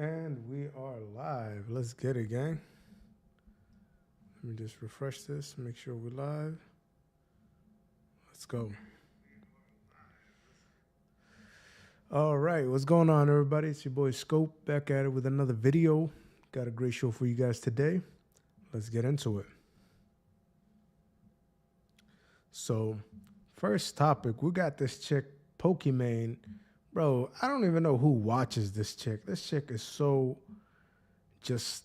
And we are live. Let's get it, gang. Let me just refresh this, make sure we're live. Let's go. All right, what's going on, everybody? It's your boy Scope back at it with another video. Got a great show for you guys today. Let's get into it. So, first topic, we got this chick, Pokimane. Bro, I don't even know who watches this chick. This chick is so just,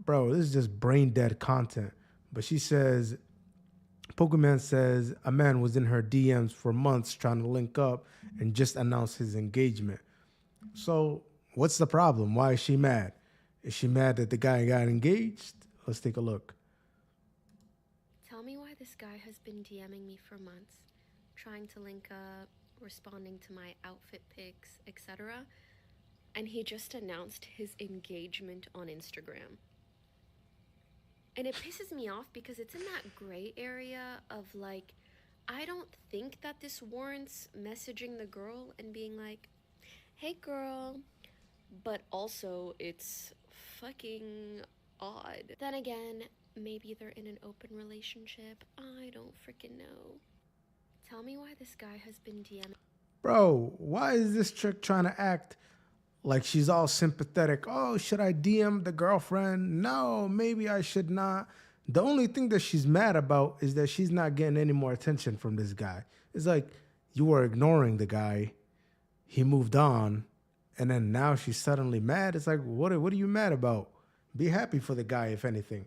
bro, this is just brain dead content. But she says, Pokimane says a man was in her DMs for months trying to link up and just announced his engagement. So what's the problem? Why is she mad? Is she mad that the guy got engaged? Let's take a look. Tell me why this guy has been DMing me for months, trying to link up, responding to my outfit pics, etc. And he just announced his engagement on Instagram. And it pisses me off because it's in that gray area of like, I don't think that this warrants messaging the girl and being like, hey girl, but also it's fucking odd. Then again, maybe they're in an open relationship. I don't freaking know. Tell me why this guy has been DMing. Bro, why is this chick trying to act like she's all sympathetic? Oh, should I DM the girlfriend? No, maybe I should not. The only thing that she's mad about is that she's not getting any more attention from this guy. It's like you were ignoring the guy. He moved on. And then now she's suddenly mad. It's like, what are you mad about? Be happy for the guy, if anything.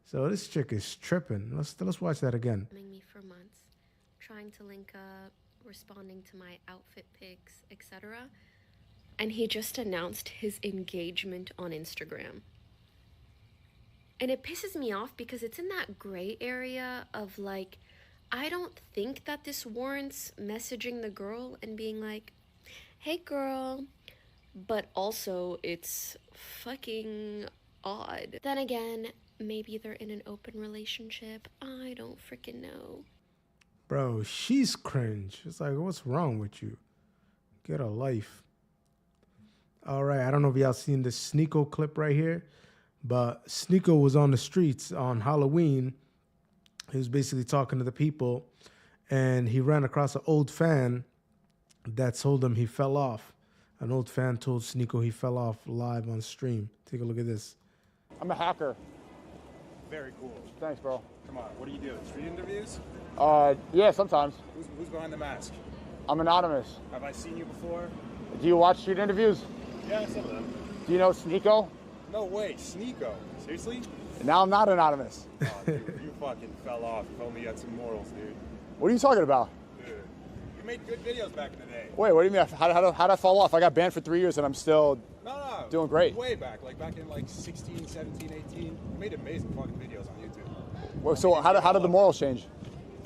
So this chick is tripping. Let's watch that again. Me for months, trying to link up, responding to my outfit pics, etc. And he just announced his engagement on Instagram. And it pisses me off because it's in that gray area of like, I don't think that this warrants messaging the girl and being like, hey girl, but also it's fucking odd. Then again, maybe they're in an open relationship. I don't freaking know. Bro, she's cringe. It's like, what's wrong with you? Get a life. All right, I don't know if y'all seen this Sneeko clip right here, but Sneeko was on the streets on Halloween. He was basically talking to the people, and he ran across an old fan that told him he fell off. An old fan told Sneeko he fell off live on stream. Take a look at this. I'm a hacker. Very cool. Thanks, bro. Come on, what do you do? Street interviews? Yeah, sometimes. Who's behind the mask? I'm anonymous. Have I seen you before? Do you watch street interviews? Yeah, some of them. Do you know Sneeko? No way, Sneeko. Seriously? Now I'm not anonymous. Oh, dude, you fucking fell off. If only you had some morals, dude. What are you talking about? Dude, you made good videos back in the day. Wait, what do you mean? How'd I fall off? I got banned for 3 years and I'm still No. doing great. Way back, like back in like 16, 17, 18. You made amazing fucking videos on YouTube. Well, so how did the morals change?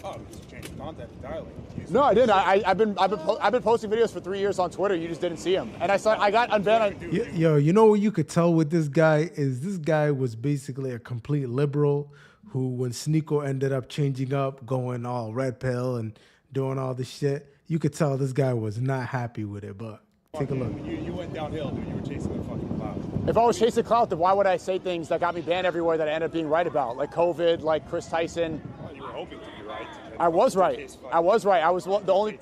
Oh, you just changed the content entirely. No, I didn't. I've been posting videos for 3 years on Twitter. You just didn't see them. And I got unbanned. Yo, you know what you could tell with this guy is this guy was basically a complete liberal who, when Sneeko ended up changing up, going all red pill and doing all this shit, you could tell this guy was not happy with it. But take a look. You went downhill, dude. You were chasing the fucking cloud. If I was chasing clout, then why would I say things that got me banned everywhere that I ended up being right about? Like COVID, like Chris Tyson. Well, you were hoping to be right. I was right. I was right. I was the only.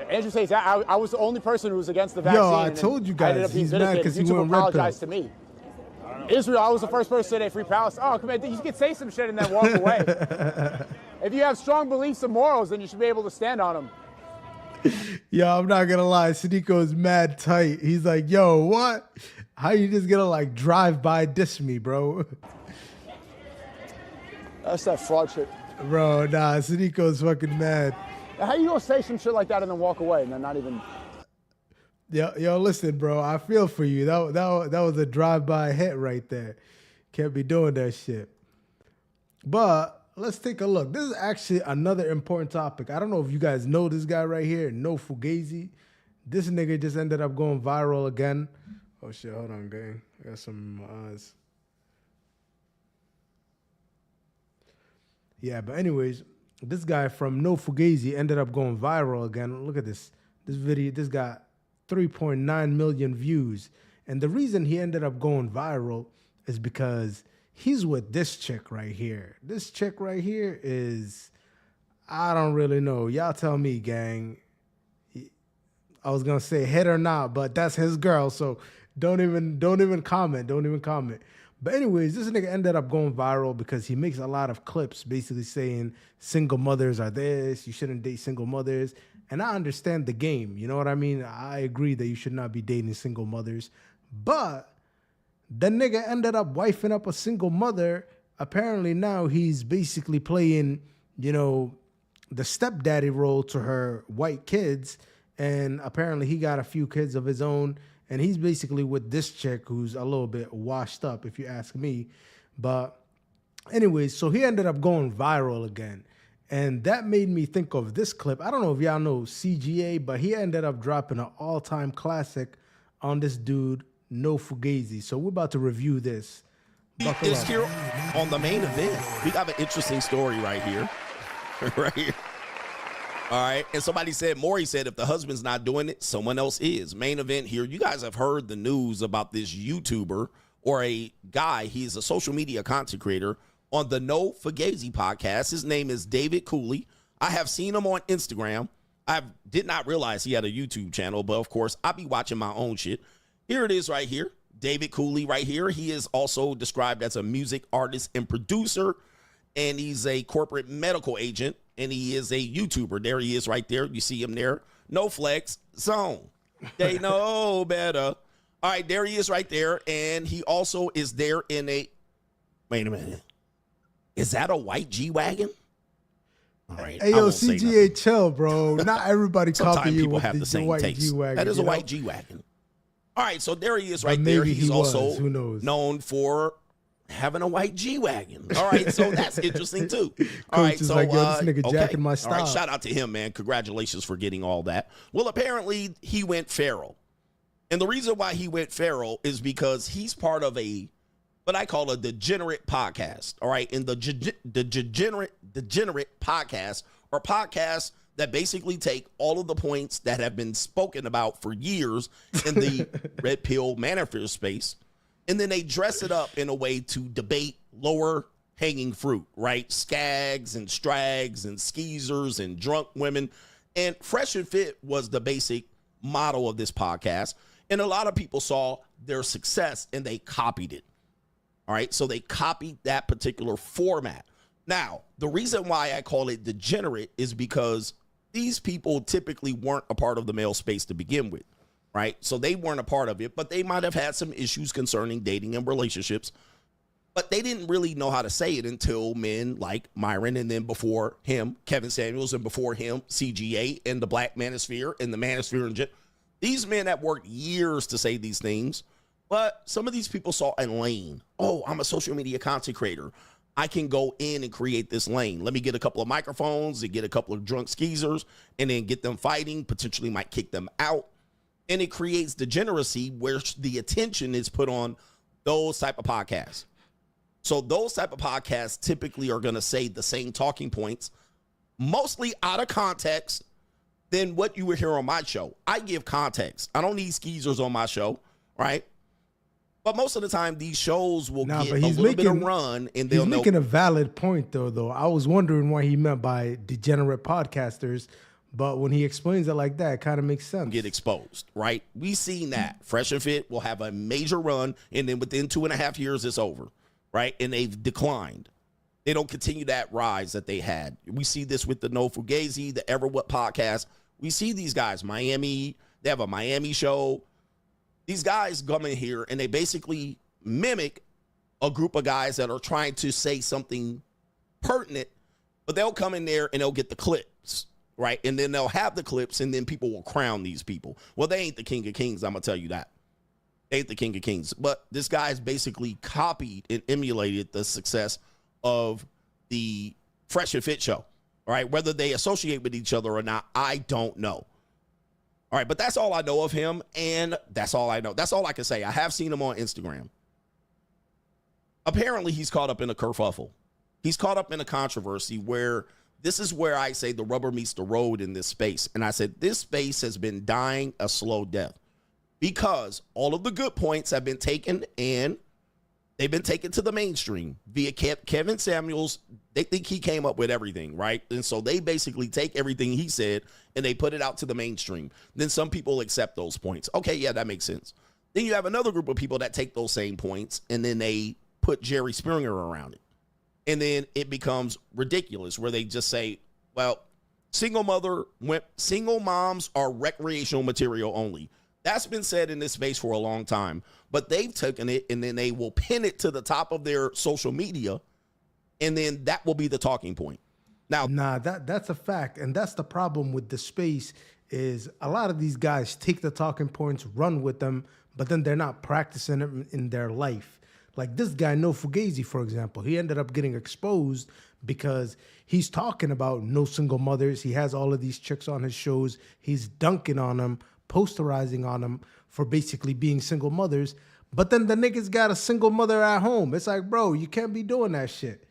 Andrew Tate's ass. I was the only person who was against the vaccine. Yo, I told you guys, he's mad because he went red pill. Apologized to me. Israel, I was the first person today, free Palestine. Oh, come on, you can say some shit and then walk away. If you have strong beliefs and morals, then you should be able to stand on them. Yo, I'm not gonna lie, Sneeko's mad tight. He's like, yo, what? How you just gonna like drive by diss me, bro? That's that fraud shit. Bro, nah, Sneeko's fucking mad. How you gonna say some shit like that and then walk away and then not even? Yo, listen, bro. I feel for you. That was a drive-by hit right there. Can't be doing that shit. But let's take a look. This is actually another important topic. I don't know if you guys know this guy right here, No Fugazi. This nigga just ended up going viral again. Oh shit, hold on, gang. I got some eyes. Yeah, but anyways, this guy from No Fugazi ended up going viral again. Look at this. This video, this got 3.9 million views. And the reason he ended up going viral is because he's with this chick right here. This chick right here is, I don't really know. Y'all tell me, gang. I was gonna say hit or not, but that's his girl. So don't even comment. Don't even comment. But anyways, this nigga ended up going viral because he makes a lot of clips basically saying single mothers are this, you shouldn't date single mothers. And I understand the game. You know what I mean? I agree that you should not be dating single mothers. But the nigga ended up wifing up a single mother. Apparently now he's basically playing, you know, the stepdaddy role to her white kids. And apparently he got a few kids of his own. And he's basically with this chick who's a little bit washed up, if you ask me. But anyways, so he ended up going viral again. And that made me think of this clip. I don't know if y'all know CGA, but he ended up dropping an all-time classic on this dude, No Fugazi. So we're about to review this. Buckle This up. here on the main event, we got an interesting story right here. Right here. All right. And somebody said, Maury said, if the husband's not doing it, someone else is. Main event here. You guys have heard the news about this YouTuber or a guy. He's a social media content creator on the No Fugazi podcast. His name is David Cooley. I have seen him on Instagram. I did not realize he had a YouTube channel, but of course, I be watching my own shit. Here it is right here. David Cooley right here. He is also described as a music artist and producer, and he's a corporate medical agent. And he is a YouTuber. There he is right there. You see him there. No flex zone. They know better. All right, there he is right there. And he also is there in a, wait a minute. Is that a white G-Wagon? All right. Hey, yo, CGA, chill, bro. Not everybody copy Sometimes you people with have the same white taste. G-Wagon. That is a you know? white G-Wagon. All right, so there he is But right there. maybe He's he was. also Who knows? known for having a white G-Wagon. All right, so that's interesting too. All right, Coach is so like, yo, this nigga jacking my All style. right, shout out to him, man. Congratulations for getting all that. Well, apparently he went feral. And the reason why he went feral is because he's part of a, what I call a degenerate podcast. All right, and the degenerate podcast or podcasts that basically take all of the points that have been spoken about for years in the red pill manosphere space, and then they dress it up in a way to debate lower hanging fruit, right? Skags and strags and skeezers and drunk women. And Fresh and Fit was the basic motto of this podcast. And a lot of people saw their success and they copied it. All right. So they copied that particular format. Now, the reason why I call it degenerate is because these people typically weren't a part of the male space to begin with. Right? So they weren't a part of it, but they might have had some issues concerning dating and relationships, but they didn't really know how to say it until men like Myron, and then before him, Kevin Samuels, and before him, CGA and the Black Manosphere and the Manosphere in general. These men have worked years to say these things, but some of these people saw a lane. Oh, I'm a social media content creator. I can go in and create this lane. Let me get a couple of microphones and get a couple of drunk skeezers and then get them fighting, potentially might kick them out. And it creates degeneracy where the attention is put on those type of podcasts. So those type of podcasts typically are going to say the same talking points, mostly out of context than what you would hear on my show. I give context. I don't need skeezers on my show, right? But most of the time, these shows will get a little bit of run, and they'll know. He's making a valid point, though. I was wondering what he meant by degenerate podcasters. But when he explains it like that, it kind of makes sense. Get exposed, right? We seen that. Fresh and Fit will have a major run, and then within 2.5 years, it's over, right? And they've declined. They don't continue that rise that they had. We see this with the No Fugazi, the Ever What podcast. We see these guys, Miami, they have a Miami show. These guys come in here, and they basically mimic a group of guys that are trying to say something pertinent, but they'll come in there and they'll get the clips. Right. And then they'll have the clips and then people will crown these people. Well, they ain't the king of kings. I'm going to tell you that. They ain't the king of kings. But this guy's basically copied and emulated the success of the Fresh and Fit show. All right. Whether they associate with each other or not, I don't know. All right. But that's all I know of him. And that's all I know. That's all I can say. I have seen him on Instagram. Apparently, he's caught up in a kerfuffle. He's caught up in a controversy where this is where I say the rubber meets the road in this space. And I said, this space has been dying a slow death. because all of the good points have been taken and they've been taken to the mainstream via Kevin Samuels. They think he came up with everything, right? And so they basically take everything he said and they put it out to the mainstream. Then some people accept those points. Okay, yeah, that makes sense. Then you have another group of people that take those same points and then they put Jerry Springer around it. And then it becomes ridiculous where they just say, well, single moms are recreational material only. That's been said in this space for a long time, but they've taken it and then they will pin it to the top of their social media, and then that will be the talking point. Now, that's a fact, and that's the problem with the space is a lot of these guys take the talking points, run with them, but then they're not practicing them in their life. Like this guy, No Fugazi, for example, he ended up getting exposed because he's talking about no single mothers. He has all of these chicks on his shows. He's dunking on them, posterizing on them for basically being single mothers. But then the niggas got a single mother at home. It's like, bro, you can't be doing that shit.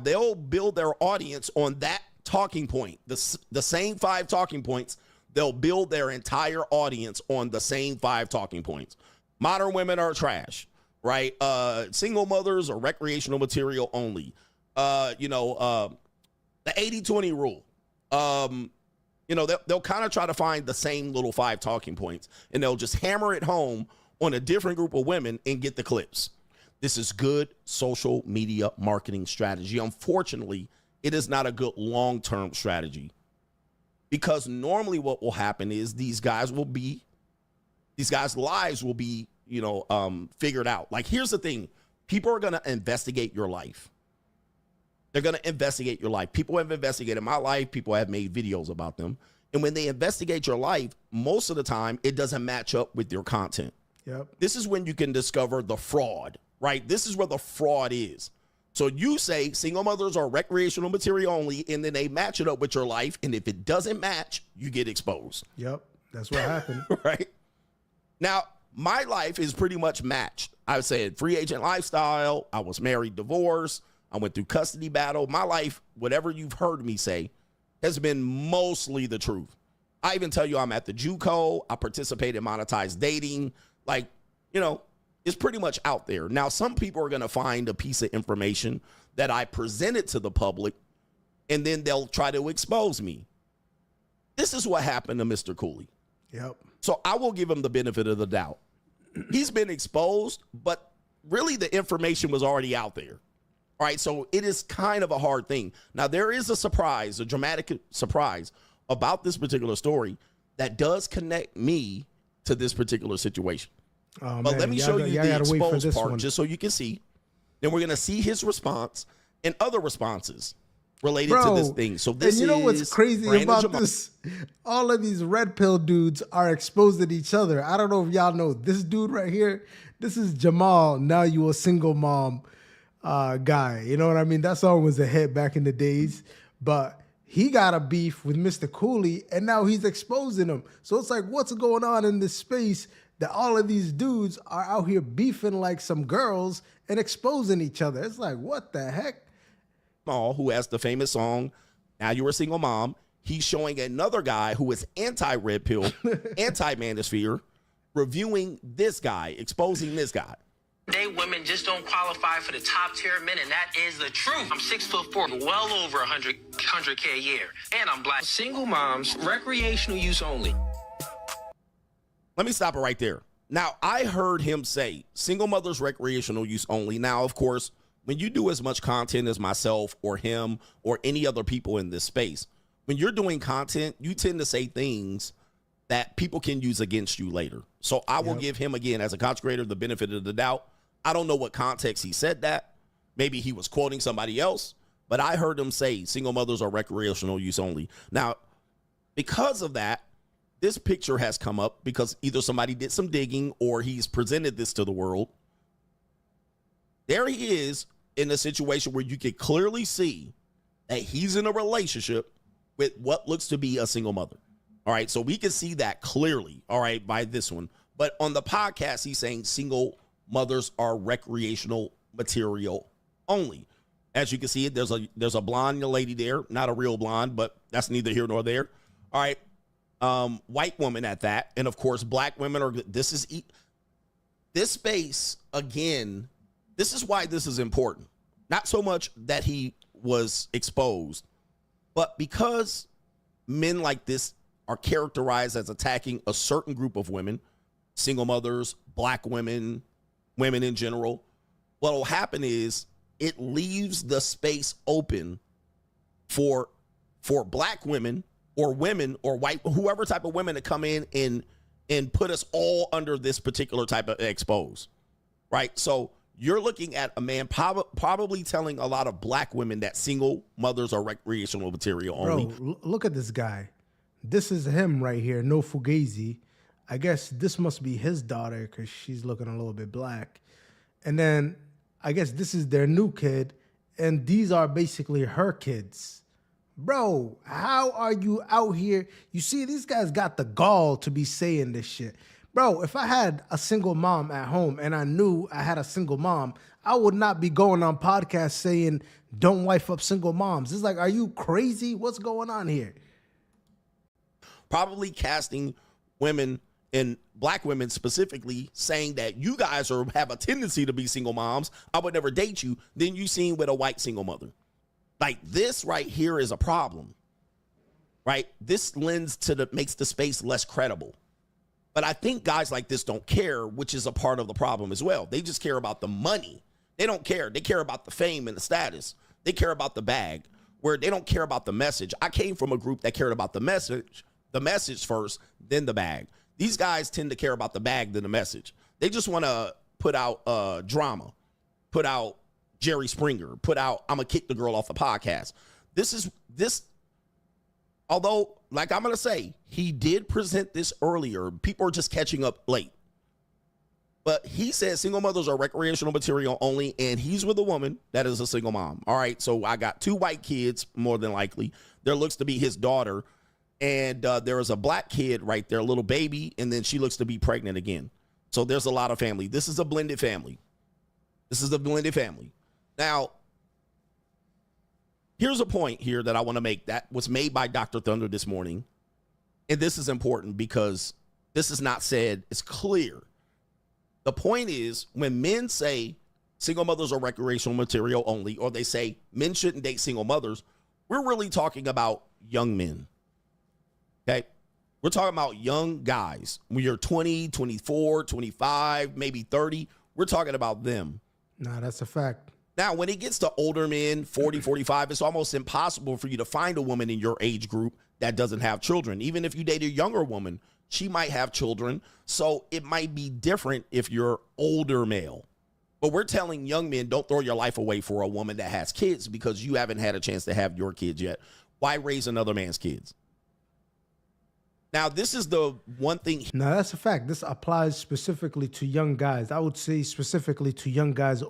They'll build their audience on that talking point. The same 5 talking points, they'll build their entire audience on the same 5 talking points. Modern women are trash, right? Single mothers are recreational material only. The 80-20 rule. They'll kind of try to find the same little 5 talking points, and they'll just hammer it home on a different group of women and get the clips. This is good social media marketing strategy. Unfortunately, it is not a good long-term strategy because normally what will happen is these guys' lives will be, figured out. Like, here's the thing. People are going to investigate your life. They're going to investigate your life. People have investigated my life. People have made videos about them. And when they investigate your life, most of the time, it doesn't match up with your content. Yep. This is when you can discover the fraud, right? This is where the fraud is. So you say single mothers are recreational material only, and then they match it up with your life. And if it doesn't match, you get exposed. Yep. That's what happened. Right? Now, my life is pretty much matched. I said free agent lifestyle. I was married, divorced. I went through custody battle. My life, whatever you've heard me say, has been mostly the truth. I even tell you I'm at the JUCO. I participate in monetized dating. It's pretty much out there. Now, some people are going to find a piece of information that I presented to the public, and then they'll try to expose me. This is what happened to Mr. Cooley. Yep. So I will give him the benefit of the doubt. He's been exposed, but really the information was already out there. All right, so it is kind of a hard thing. Now, there is a dramatic surprise about this particular story that does connect me to this particular situation. Oh, but man, let me show you the exposed part one. just so you can see. Then we're going to see his response and other responses related to this thing. So this and you know what's is crazy Brandon about Jamal. this? All of these red pill dudes are exposing each other. I don't know if y'all know this dude right here. This is Jamal. Now you a single mom guy. You know what I mean? That song was a hit back in the days, but he got a beef with Mr. Cooley, and now he's exposing him. So it's like, what's going on in this space that all of these dudes are out here beefing like some girls and exposing each other? It's like, what the heck? Who has the famous song, Now You're a Single Mom. He's showing another guy who is anti-red pill, anti-manosphere, reviewing this guy, exposing this guy. Women just don't qualify for the top tier men, and that is the truth. I'm 6'4", well over 100K a year, and I'm black. Single moms, recreational use only. Let me stop it right there. Now, I heard him say single mothers, recreational use only. Now, of course, when you do as much content as myself or him or any other people in this space, when you're doing content, you tend to say things that people can use against you later. So I will give him, again, as a content creator, the benefit of the doubt. I don't know what context he said that. Maybe he was quoting somebody else, but I heard him say single mothers are recreational use only. Now, because of that, this picture has come up because either somebody did some digging or he's presented this to the world. There he is in a situation where you can clearly see that he's in a relationship with what looks to be a single mother. All right, so we can see that clearly, all right, by this one. But on the podcast, he's saying single mothers are recreational material only. As you can see, there's a blonde lady there, not a real blonde, but that's neither here nor there. All right, white women at that, and of course, black women are. This space again. This is why this is important. Not so much that he was exposed, but because men like this are characterized as attacking a certain group of women, single mothers, black women, women in general. What will happen is it leaves the space open for black women or white, whoever type of women to come in and put us all under this particular type of expose, right? So you're looking at a man probably telling a lot of black women that single mothers are recreational material only. Bro, look at this guy. This is him right here, no Fugazi. I guess this must be his daughter because she's looking a little bit black. And then I guess this is their new kid, and these are basically her kids. Bro, how are you out here? You see, these guys got the gall to be saying this shit. Bro, if I had a single mom at home and I knew I had a single mom, I would not be going on podcasts saying, don't wife up single moms. It's like, are you crazy? What's going on here? Probably casting women, and black women specifically, saying that you guys have a tendency to be single moms. I would never date you. Then you seen with a white single mother. Like, this right here is a problem, right? This makes the space less credible. But I think guys like this don't care, which is a part of the problem as well. They just care about the money. They don't care. They care about the fame and the status. They care about the bag, where they don't care about the message. I came from a group that cared about the message first, then the bag. These guys tend to care about the bag than the message. They just want to put out drama, put out Jerry Springer, put out, I'm going to kick the girl off the podcast. Although, like I'm going to say, he did present this earlier. People are just catching up late. But he said single mothers are recreational material only, and he's with a woman that is a single mom. All right, so I got 2 white kids, more than likely. There looks to be his daughter, and there is a black kid right there, a little baby, and then she looks to be pregnant again. So there's a lot of family. This is a blended family. Now, here's a point here that I want to make that was made by Dr. Thunder this morning. And this is important because this is not said. It's clear. The point is, when men say single mothers are recreational material only, or they say men shouldn't date single mothers, we're really talking about young men. Okay? We're talking about young guys. When you're 20, 24, 25, maybe 30, we're talking about them. Nah, that's a fact. Now, when it gets to older men, 40, 45, it's almost impossible for you to find a woman in your age group that doesn't have children. Even if you date a younger woman, she might have children. So it might be different if you're older male. But we're telling young men, don't throw your life away for a woman that has kids because you haven't had a chance to have your kids yet. Why raise another man's kids? Now, this is the one thing. No, that's a fact. This applies specifically to young guys. I would say specifically to young guys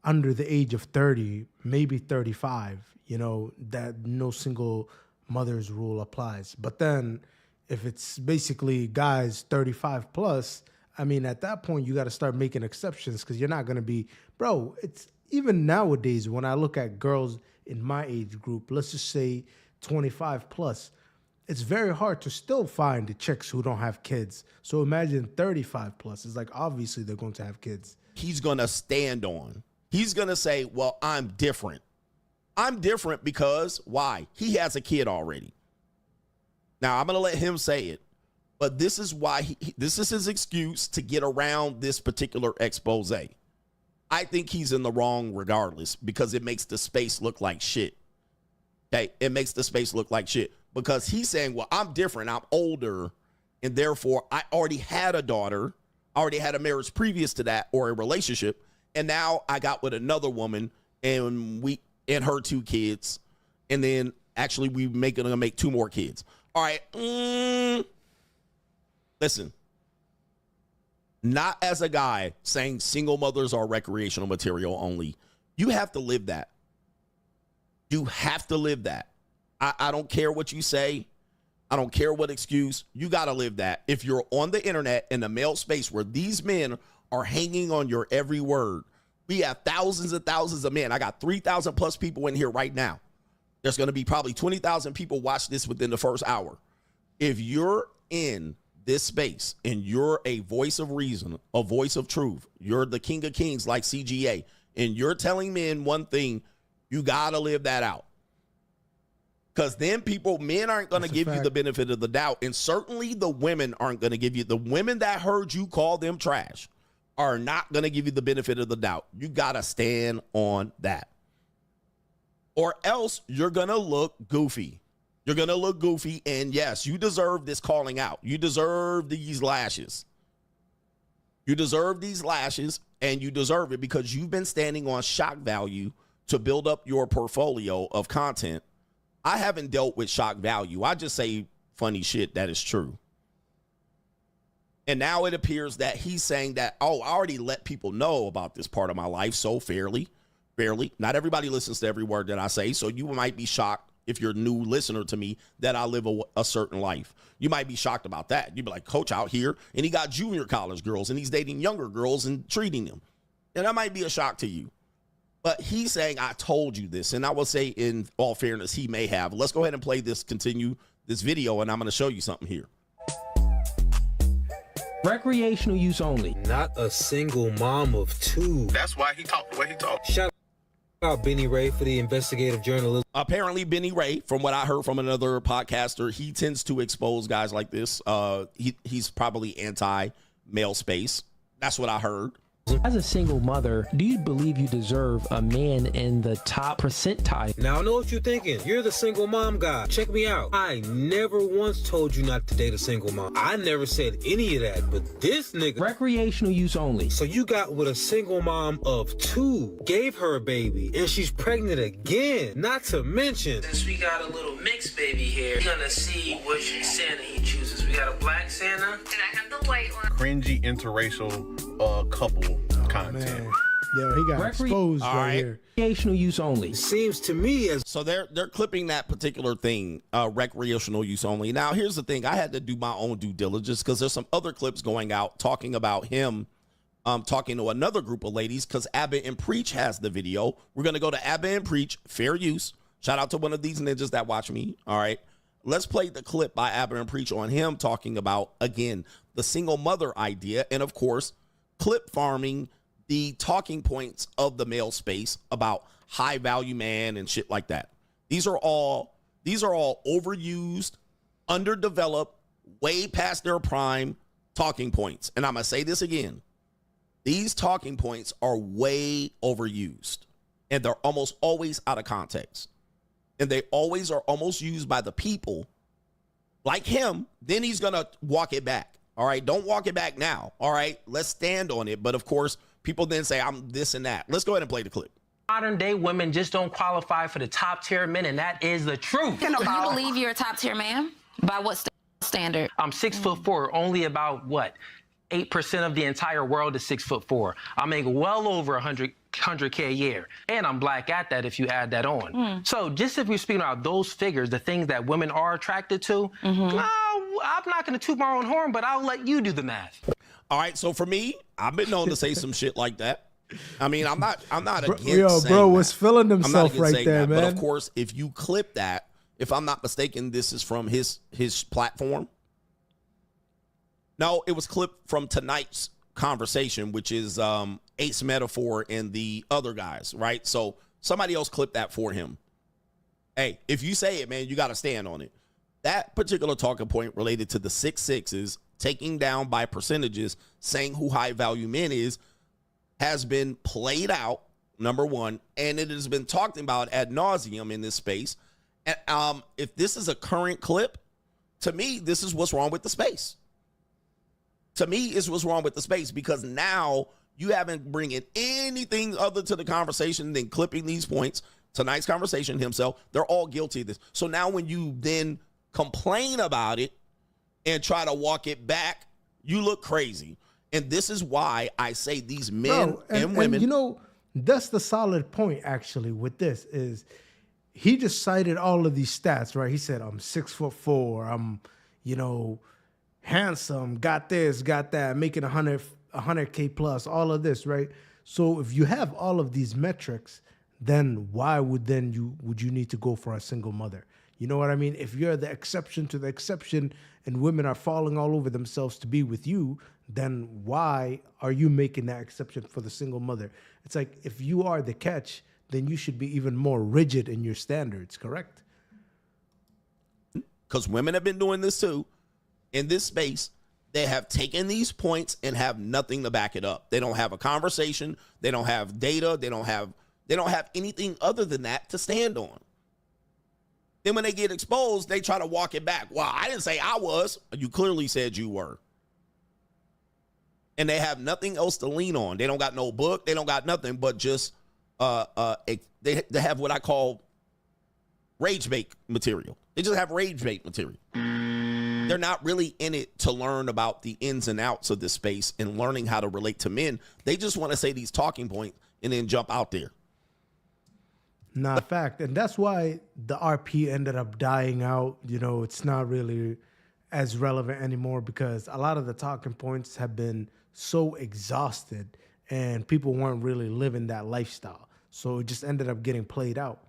under the age of 30, maybe 35, that no single mother's rule applies. But then if it's basically guys 35 plus, I mean, at that point, you got to start making exceptions because you're not going to be, bro, it's even nowadays when I look at girls in my age group, let's just say 25 plus, it's very hard to still find the chicks who don't have kids. So imagine 35 plus. It's like, obviously they're going to have kids. He's going to stand on. He's going to say, well, I'm different. I'm different because why? He has a kid already. Now, I'm going to let him say it, but this is why this is his excuse to get around this particular expose. I think he's in the wrong regardless because it makes the space look like shit. Okay, it makes the space look like shit because he's saying, well, I'm different. I'm older, and therefore I already had a daughter. I already had a marriage previous to that or a relationship. And now I got with another woman and her 2 kids. And then actually we're going to make 2 more kids. All right. Listen, not as a guy saying single mothers are recreational material only. You have to live that. You have to live that. I don't care what you say. I don't care what excuse. You got to live that. If you're on the internet in the male space where these men are hanging on your every word. We have thousands and thousands of men. I got 3,000 plus people in here right now. There's going to be probably 20,000 people watch this within the first hour. If you're in this space and you're a voice of reason, a voice of truth, you're the king of kings like CGA, and you're telling men one thing, you got to live that out. Because then men aren't going to give you the benefit of the doubt. And certainly the women aren't going to give you, the women that heard you call them trash are not going to give you the benefit of the doubt. You got to stand on that. Or else you're going to look goofy. You're going to look goofy. And yes, you deserve this calling out. You deserve these lashes. You deserve these lashes, and you deserve it because you've been standing on shock value to build up your portfolio of content. I haven't dealt with shock value. I just say funny shit that is true. And now it appears that he's saying that, oh, I already let people know about this part of my life so fairly. Not everybody listens to every word that I say, so you might be shocked if you're a new listener to me that I live a certain life. You might be shocked about that. You'd be like, Coach out here, and he got junior college girls, and he's dating younger girls and treating them. And that might be a shock to you. But he's saying, I told you this. And I will say, in all fairness, he may have. Let's go ahead and play this, continue this video, and I'm going to show you something here. Recreational use only. Not a single mom of two. That's why he talked the way he talked. Shout out Benny Ray for the investigative journalism. Apparently, Benny Ray, from what I heard from another podcaster, he tends to expose guys like this. He's probably anti-male space. That's what I heard. As a single mother, do you believe you deserve a man in the top percentile? Now I know what you're thinking. You're the single mom guy. Check me out. I never once told you not to date a single mom. I never said any of that, but this nigga... Recreational use only. So you got with a single mom of two, gave her a baby, and she's pregnant again. Not to mention... Since we got a little mixed baby here, we're gonna see which Santa he chooses. We got a black Santa. And I have the white one. Cringy interracial couple content. Man. Yeah, he got exposed right here. Recreational use only. Seems to me as... So they're clipping that particular thing, recreational use only. Now, here's the thing. I had to do my own due diligence because there's some other clips going out talking about him talking to another group of ladies because Abbott and Preach has the video. We're going to go to Abbott and Preach, fair use. Shout out to one of these ninjas that watch me. All right. Let's play the clip by Abbott and Preach on him talking about, again, the single mother idea. And, of course, clip farming the talking points of the male space about high value man and shit like that. These are all overused, underdeveloped, way past their prime talking points. And I'm going to say this again. These talking points are way overused and they're almost always out of context. And they always are almost used by the people like him. Then he's going to walk it back. All right, don't walk it back now. All right, let's stand on it. But of course, people then say, I'm this and that. Let's go ahead and play the clip. Modern day women just don't qualify for the top tier men, and that is the truth. Do you believe you're a top tier man? By what standard? I'm 6'4", only about what? 8% of the entire world is 6'4". I make well over 100K a year, and I'm black at that if you add that on. So just if we're speaking about those figures, the things that women are attracted to, I'm not going to toot my own horn, but I'll let you do the math. All right, so for me, I've been known to say some shit like that. I mean, I'm not against yo, saying bro that. was feeling I'm not himself against right saying there, that. man. But of course, if you clip that, if I'm not mistaken, this is from his platform. No, it was clipped from tonight's conversation, which is Ace Metaphor and the other guys, right? So somebody else clipped that for him. Hey, if you say it, man, you got to stand on it. That particular talking point related to the 6'6" taking down by percentages, saying who high value men is, has been played out, number one, and it has been talked about ad nauseum in this space. And if this is a current clip, to me, this is what's wrong with the space. To me, is what's wrong with the space because now you haven't bringing anything other to the conversation than clipping these points. Tonight's conversation himself, they're all guilty of this. So now when you then complain about it and try to walk it back, you look crazy. And this is why I say these men and women. And, you know, that's the solid point, actually, with this is he just cited all of these stats, right? He said, I'm 6'4", I'm, handsome, got this, got that, making 100K plus, all of this, right? So if you have all of these metrics, then why would you need to go for a single mother? You know what I mean? If you're the exception to the exception and women are falling all over themselves to be with you, then why are you making that exception for the single mother? It's like, if you are the catch, then you should be even more rigid in your standards, correct? Because women have been doing this too in this space. They have taken these points and have nothing to back it up. They don't have a conversation. They don't have data. They don't have anything other than that to stand on. Then when they get exposed, they try to walk it back. Well, I didn't say I was. You clearly said you were. And they have nothing else to lean on. They don't got no book. They don't got nothing but just they have what I call rage bait material. They just have rage bait material. They're not really in it to learn about the ins and outs of this space and learning how to relate to men. They just want to say these talking points and then jump out there. Nah, fact. And that's why the RP ended up dying out. You know, it's not really as relevant anymore because a lot of the talking points have been so exhausted and people weren't really living that lifestyle. So it just ended up getting played out.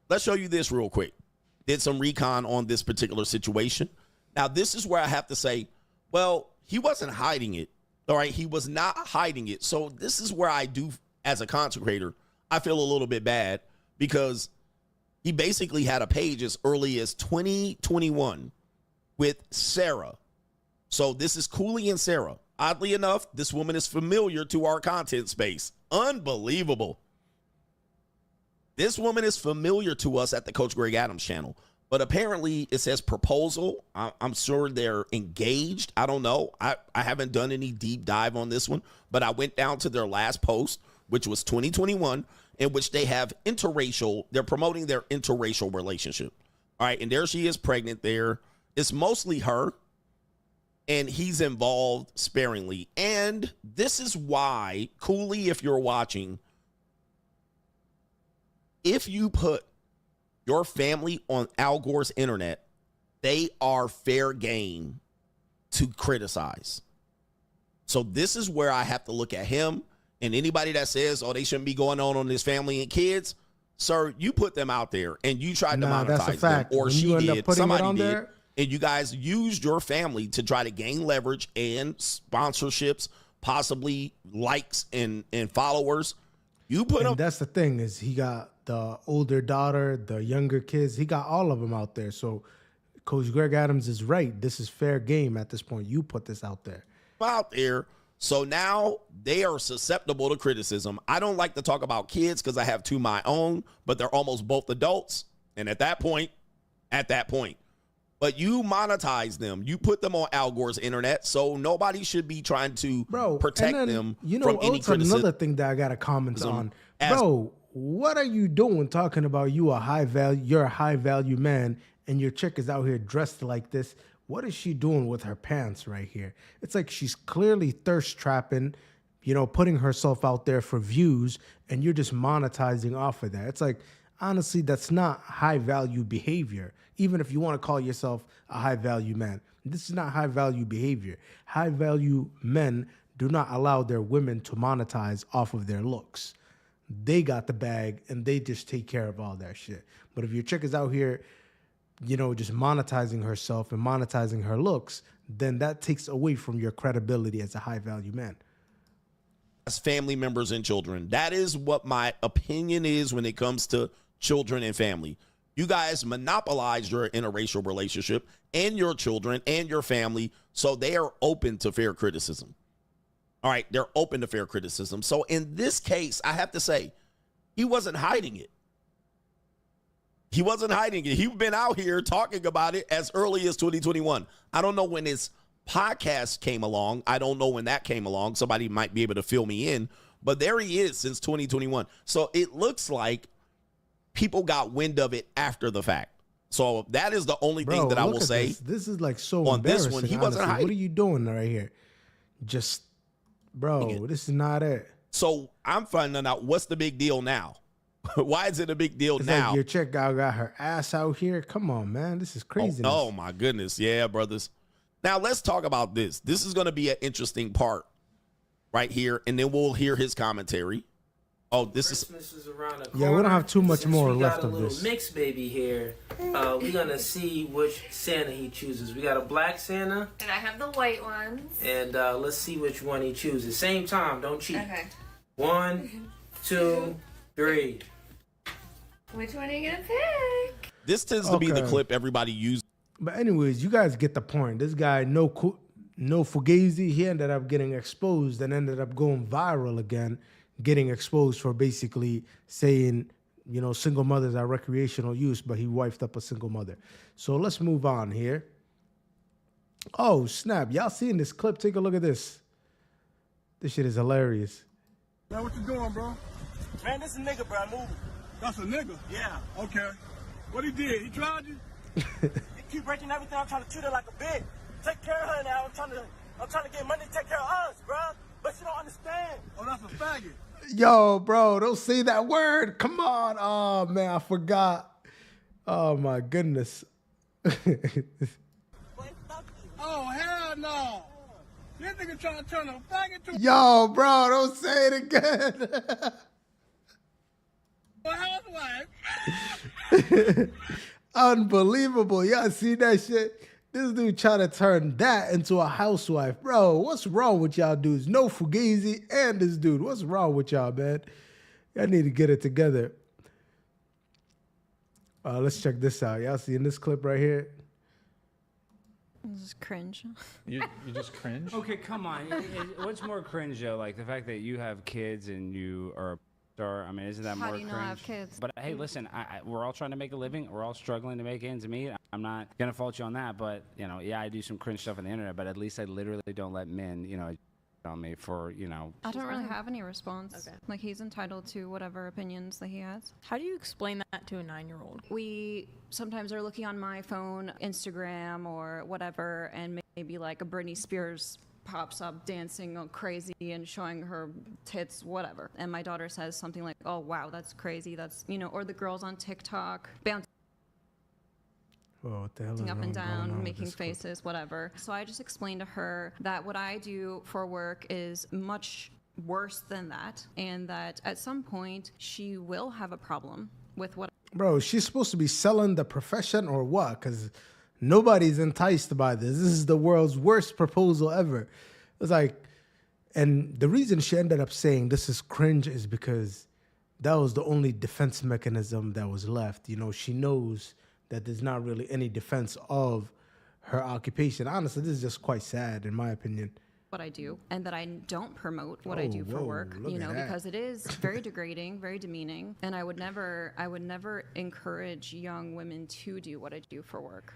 Let's show you this real quick. Did some recon on this particular situation. Now, this is where I have to say, well, he wasn't hiding it. All right. He was not hiding it. So this is where I do, as a content creator, I feel a little bit bad because he basically had a page as early as 2021 with Sarah. So this is Cooley and Sarah. Oddly enough, this woman is familiar to our content space. Unbelievable. This woman is familiar to us at the Coach Greg Adams channel. But apparently it says proposal. I'm sure they're engaged. I don't know. I haven't done any deep dive on this one, but I went down to their last post, which was 2021, in which they have interracial. They're promoting their interracial relationship. All right. And there she is pregnant there. It's mostly her. And he's involved sparingly. And this is why, Cooley, if you're watching, if you put your family on Al Gore's internet, they are fair game to criticize. So this is where I have to look at him and anybody that says, oh, they shouldn't be going on his family and kids. Sir, you put them out there and you tried to monetize them, or she did, somebody did, and you guys used your family to try to gain leverage and sponsorships, possibly likes and followers. You put them. That's the thing is he got the older daughter, the younger kids. He got all of them out there. So Coach Greg Adams is right. This is fair game at this point. You put this out there. Out there. So now they are susceptible to criticism. I don't like to talk about kids because I have two of my own, but they're almost both adults. And at that point, but you monetize them. You put them on Al Gore's internet, so nobody should be trying to protect them from any criticism. Another thing that I got to comment on. What are you doing talking about you're a high value man and your chick is out here dressed like this? What is she doing with her pants right here? It's like she's clearly thirst trapping, putting herself out there for views, and you're just monetizing off of that. It's like, honestly, that's not high value behavior. Even if you want to call yourself a high value man, this is not high value behavior. High value men do not allow their women to monetize off of their looks. They got the bag and they just take care of all that shit. But if your chick is out here, just monetizing herself and monetizing her looks, then that takes away from your credibility as a high value man. As family members and children, that is what my opinion is when it comes to children and family. You guys monopolize your interracial relationship and your children and your family, so they are open to fair criticism. All right, they're open to fair criticism. So in this case, I have to say, he wasn't hiding it. He wasn't hiding it. He's been out here talking about it as early as 2021. I don't know when his podcast came along. I don't know when that came along. Somebody might be able to fill me in. But there he is since 2021. So it looks like people got wind of it after the fact. So that is the only thing that I will say. This is like so on this one. He wasn't hiding. What are you doing right here? Just, bro, this is not it. So I'm finding out what's the big deal now. Why is it a big deal now? Like your chick got her ass out here. Come on, man. This is crazy. Oh, my goodness. Yeah, brothers. Now, let's talk about this. This is going to be an interesting part right here, and then we'll hear his commentary Oh, this is. Christmas is around the Yeah, we don't have too much Since more we left got a of little this. mix baby here. We're gonna see which Santa he chooses. We got a black Santa, And I have the white ones. and let's see which one he chooses. Same time, don't cheat. Okay. 1, 2, 3. Which one are you gonna pick? This tends to be the Okay. clip everybody uses. But anyways, you guys get the point. This guy, no Fugazi, he ended up getting exposed and ended up going viral again, getting exposed for basically saying, you know, single mothers are recreational use, but he wifed up a single mother. So let's move on here. Oh, snap. Y'all seen this clip? Take a look at this. This shit is hilarious. Man, what you doing, bro? Man, this is a nigga, bro. Move. That's a nigga? Yeah. Okay. What he did? He tried you? You keep breaking everything. I'm trying to treat her like a bitch. Take care of her now. I'm trying to get money to take care of us, bro. But you don't understand. Oh, that's a faggot. Yo, bro, don't say that word. Come on. Oh, man, I forgot. Oh, my goodness. Oh, hell no. This nigga trying to turn a faggot to Yo, bro, don't say it again. a housewife. Unbelievable. Y'all see that shit? This dude trying to turn that into a housewife. Bro, what's wrong with y'all dudes? No Fugazi and this dude. What's wrong with y'all, man? Y'all need to get it together. Let's check this out. Y'all seeing this clip right here? This is cringe. You just cringe? Okay, come on. What's more cringe though? Like the fact that you have kids and you are a star. I mean, isn't that How more do you cringe? not have kids? But hey, listen, we're all trying to make a living. We're all struggling to make ends meet. I'm not gonna fault you on that. But you know, yeah, I do some cringe stuff on the internet. But at least I literally don't let men, you know, on me for, you know. I don't really have any response. Okay. Like, he's entitled to whatever opinions that he has. How do you explain that to a 9-year-old? We sometimes are looking on my phone, Instagram or whatever, and maybe like a Britney Spears pops up dancing all crazy and showing her tits, whatever. And my daughter says something like, oh, wow, that's crazy. That's, you know, or the girls on TikTok bouncing what the hell is up and going down, on with making this clip? faces, whatever. So I just explained to her that what I do for work is much worse than that, and that at some point she will have a problem with what. Bro, she's supposed to be selling the profession or what? Because nobody's enticed by this. This is the world's worst proposal ever. It's like, and the reason she ended up saying this is cringe is because that was the only defense mechanism that was left. You know, she knows that there's not really any defense of her occupation. Honestly, this is just quite sad, in my opinion. What I do, and that I don't promote what I do for work, you know, because it is very degrading, very demeaning, and I would never encourage young women to do what I do for work.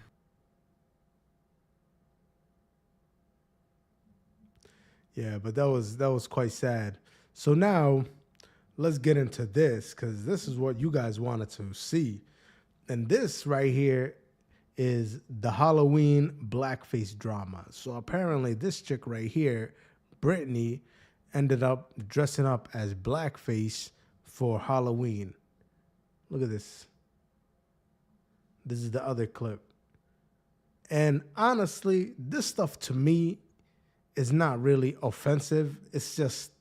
Yeah, but that was quite sad. So now let's get into this, because this is what you guys wanted to see. And this right here is the Halloween blackface drama. So apparently this chick right here, Brittany, ended up dressing up as blackface for Halloween. Look at this. This is the other clip. And honestly, this stuff to me is not really offensive. It's just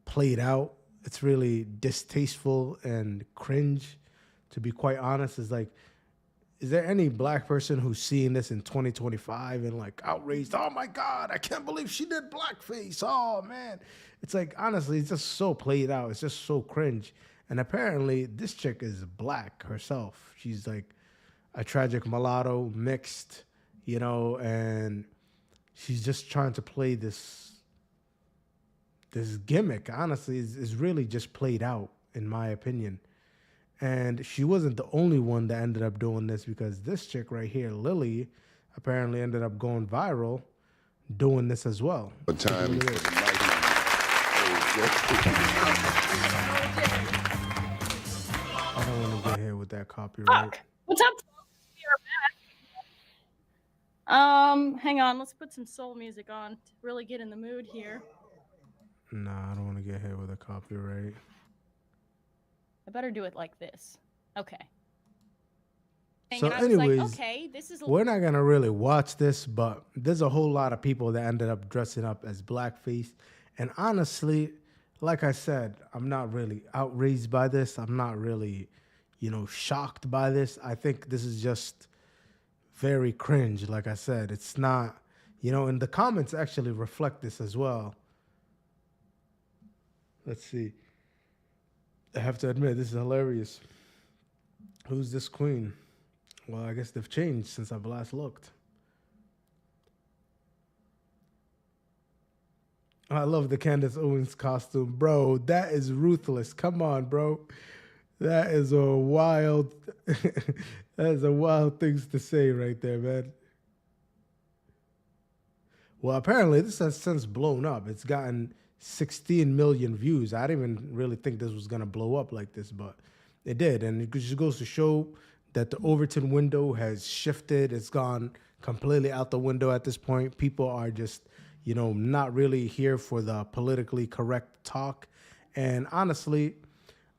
played out. It's really distasteful and cringe. To be quite honest, is like, is there any black person who's seeing this in 2025 and like outraged? Oh my God, I can't believe she did blackface. Oh man. It's like, honestly, it's just so played out. It's just so cringe. And apparently this chick is black herself. She's like a tragic mulatto mixed, you know, and she's just trying to play this gimmick. Honestly, is really just played out, in my opinion. And she wasn't the only one that ended up doing this, because this chick right here, Lily, apparently ended up going viral doing this as well. What time? I don't want to get hit with that copyright. What's up? Hang on, let's put some soul music on to really get in the mood here. Nah, I don't want to get hit with a copyright. I better do it like this. Okay. So and I was anyways, like, okay, this is we're not going to really watch this, but there's a whole lot of people that ended up dressing up as blackface. And honestly, like I said, I'm not really outraged by this. I'm not really, shocked by this. I think this is just very cringe. Like I said, it's not, and the comments actually reflect this as well. Let's see. I have to admit, this is hilarious. Who's this queen? Well, I guess they've changed since I've last looked. I love the Candace Owens costume. Bro, that is ruthless. Come on, bro. That is a wild things to say right there, man. Well, apparently this has since blown up. It's gotten 16 million views. I didn't even really think this was going to blow up like this, but it did. And it just goes to show that the Overton window has shifted. It's gone completely out the window at this point. People are just, not really here for the politically correct talk. And honestly,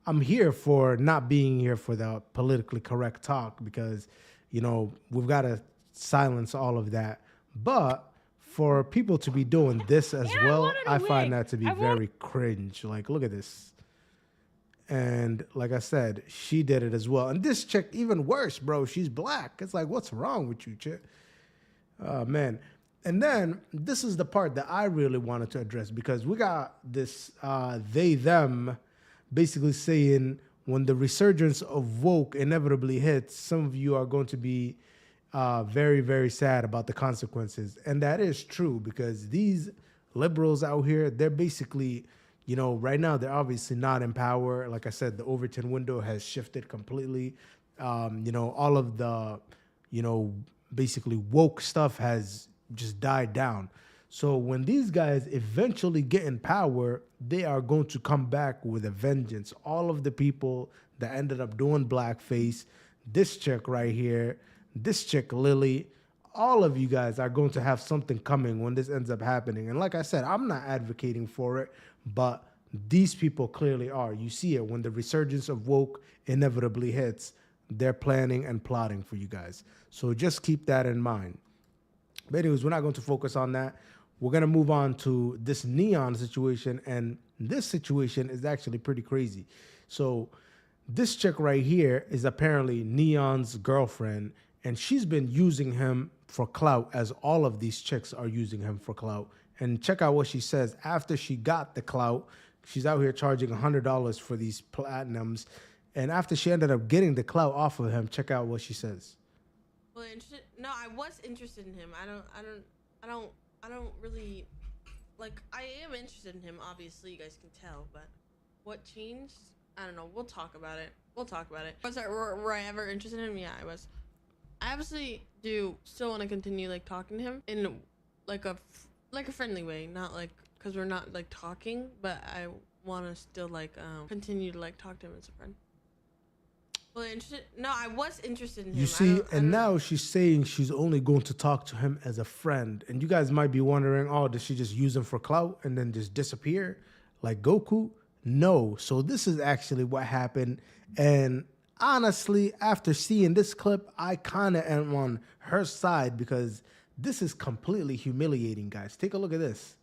I'm here for not being here for the politically correct talk because, we've got to silence all of that. But for people to be doing this as well, I find that to be very cringe. Like, look at this. And like I said, she did it as well. And this chick, even worse, bro. She's black. It's like, what's wrong with you, chick? Oh, man. And then this is the part that I really wanted to address because we got this they, them basically saying when the resurgence of woke inevitably hits, some of you are going to be very, very sad about the consequences. And that is true because these liberals out here, they're basically, right now they're obviously not in power. Like I said, the Overton window has shifted completely. All of the, basically woke stuff has just died down. So when these guys eventually get in power, they are going to come back with a vengeance. All of the people that ended up doing blackface, this chick right here, this chick Lily, all of you guys are going to have something coming when this ends up happening. And like I said, I'm not advocating for it, but these people clearly are. You see it when the resurgence of woke inevitably hits, they're planning and plotting for you guys. So just keep that in mind. But anyways, we're not going to focus on that. We're going to move on to this Neon situation. And this situation is actually pretty crazy. So this chick right here is apparently Neon's girlfriend. And she's been using him for clout, as all of these chicks are using him for clout. And check out what she says. After she got the clout, she's out here charging $100 for these platinums. And after she ended up getting the clout off of him, check out what she says. Well, no, I was interested in him. I don't really, like, I am interested in him, obviously, you guys can tell, but what changed? I don't know, we'll talk about it. Were I ever interested in him? Yeah, I was. I obviously do still want to continue, like, talking to him in, like a friendly way, not, like, because we're not, like, talking, but I want to still, like, continue to, like, talk to him as a friend. Well, no, I was interested in him. You see, and now she's saying she's only going to talk to him as a friend. And you guys might be wondering, oh, does she just use him for clout and then just disappear like Goku? No. So this is actually what happened. And honestly, after seeing this clip, I kind of am on her side because this is completely humiliating, guys. Take a look at this.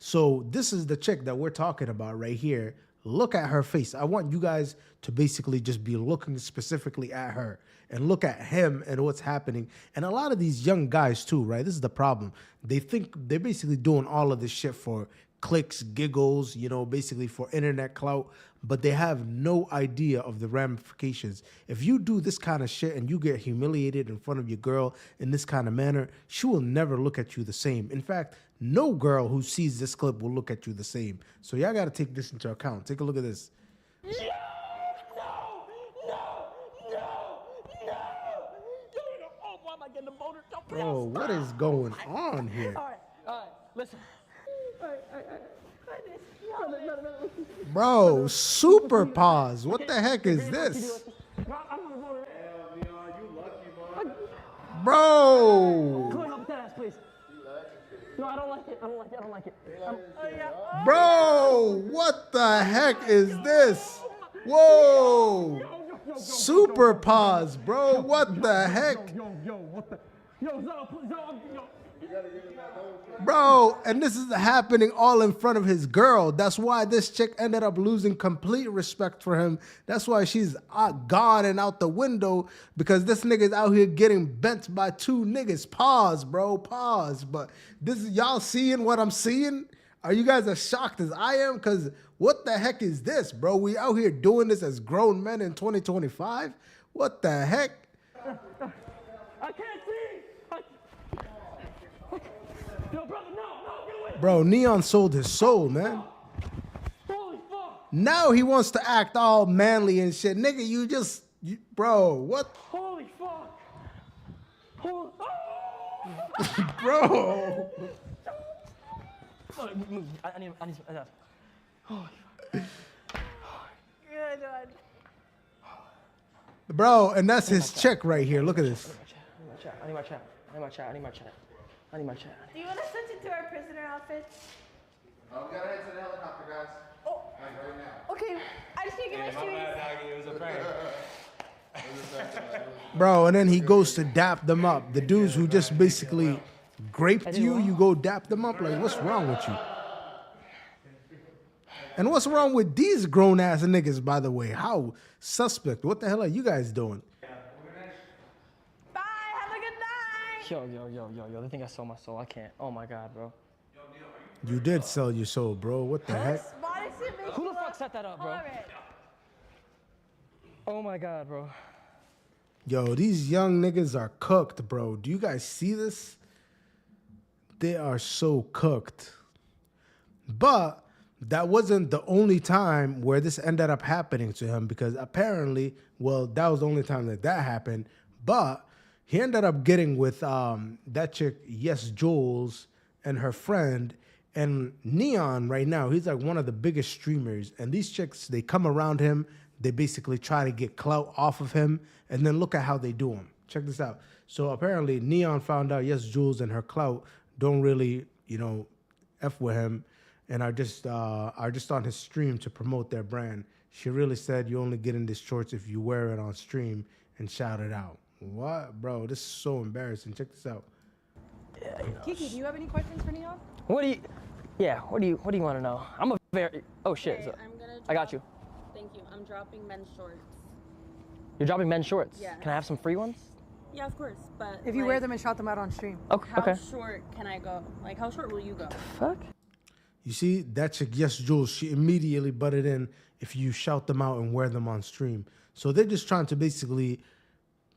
So this is the chick that we're talking about right here. Look at her face. I want you guys to basically just be looking specifically at her and look at him and what's happening. And a lot of these young guys too, right? This is the problem. They think they're basically doing all of this shit for clicks, giggles, basically for internet clout, but they have no idea of the ramifications. If you do this kind of shit and you get humiliated in front of your girl in this kind of manner, she will never look at you the same. In fact, no girl who sees this clip will look at you the same. So y'all got to take this into account. Take a look at this. Bro, what is going on here? All right, listen. Bro, super pause. What the heck is this? Bro. Go help that ass, please. No, I don't like it. Bro, what the heck is this? Whoa. Super pause, bro. What the heck? Bro, and this is happening all in front of his girl. That's why this chick ended up losing complete respect for him. That's why she's gone and out the window, because this nigga's out here getting bent by two niggas. Pause, bro, pause. But this is, y'all seeing what I'm seeing? Are you guys as shocked as I am? Because what the heck is this, bro? We out here doing this as grown men in 2025? What the heck? I can't see. Yo, brother, no, get away. Bro, Neon sold his soul, man. Holy fuck. Now he wants to act all manly and shit. Nigga, bro, what? Holy fuck. Holy, Bro. I need. Holy fuck. Bro, and that's his chick right here. Look at this. I need my chat. Do you want to switch into our prisoner outfits? We gotta head to the helicopter, guys. Oh. Like right now. Okay, I just need to get my shoes. It was a prank. Bro, and then he goes to dap them up. The dudes who just basically graped you, you go dap them up. Like, what's wrong with you? And what's wrong with these grown-ass niggas, by the way? How suspect? What the hell are you guys doing? Bye, have a good night. Yo, they think I sold my soul. I can't. Oh my god, bro. You did sell your soul, bro. What the heck? Who the fuck set that up, bro? Oh my god, bro. Yo, these young niggas are cooked, bro. Do you guys see this? They are so cooked. But that wasn't the only time where this ended up happening to him, because apparently, well, that was the only time that happened. But he ended up getting with that chick, Yes Jules, and her friend. And Neon right now, he's like one of the biggest streamers. And these chicks, they come around him. They basically try to get clout off of him. And then look at how they do him. Check this out. So apparently Neon found out Yes Jules and her clout don't really, F with him, and are just on his stream to promote their brand. She really said, you only get in this shorts if you wear it on stream, and shout it out. What? Bro, this is so embarrassing. Check this out. Yeah, Kiki, do you have any questions for Neon? What do you want to know? I'm a very. Oh shit. Okay, I'm gonna I got you. Thank you. I'm dropping men's shorts. You're dropping men's shorts. Yeah. Can I have some free ones? Yeah, of course. But If you wear them and shout them out on stream. Okay. how short can I go? Like, how short will you go? Fuck. You see, that chick, Yes Jules, she immediately butted in if you shout them out and wear them on stream. So they're just trying to basically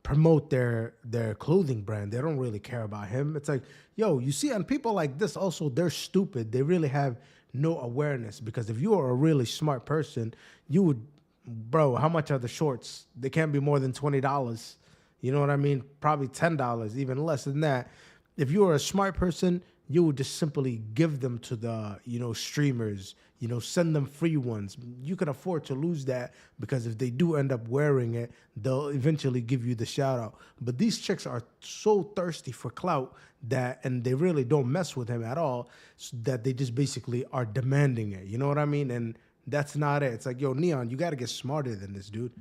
promote their clothing brand. They don't really care about him. It's like, yo, you see, and people like this also, they're stupid. They really have no awareness, because if you are a really smart person, you would, bro, how much are the shorts? They can't be more than $20. You know what I mean? Probably $10, even less than that. If you are a smart person, you would just simply give them to the, streamers, send them free ones. You can afford to lose that, because if they do end up wearing it, they'll eventually give you the shout out. But these chicks are so thirsty for clout and they really don't mess with him at all, so that they just basically are demanding it. You know what I mean? And that's not it. It's like, yo, Neon, you got to get smarter than this, dude.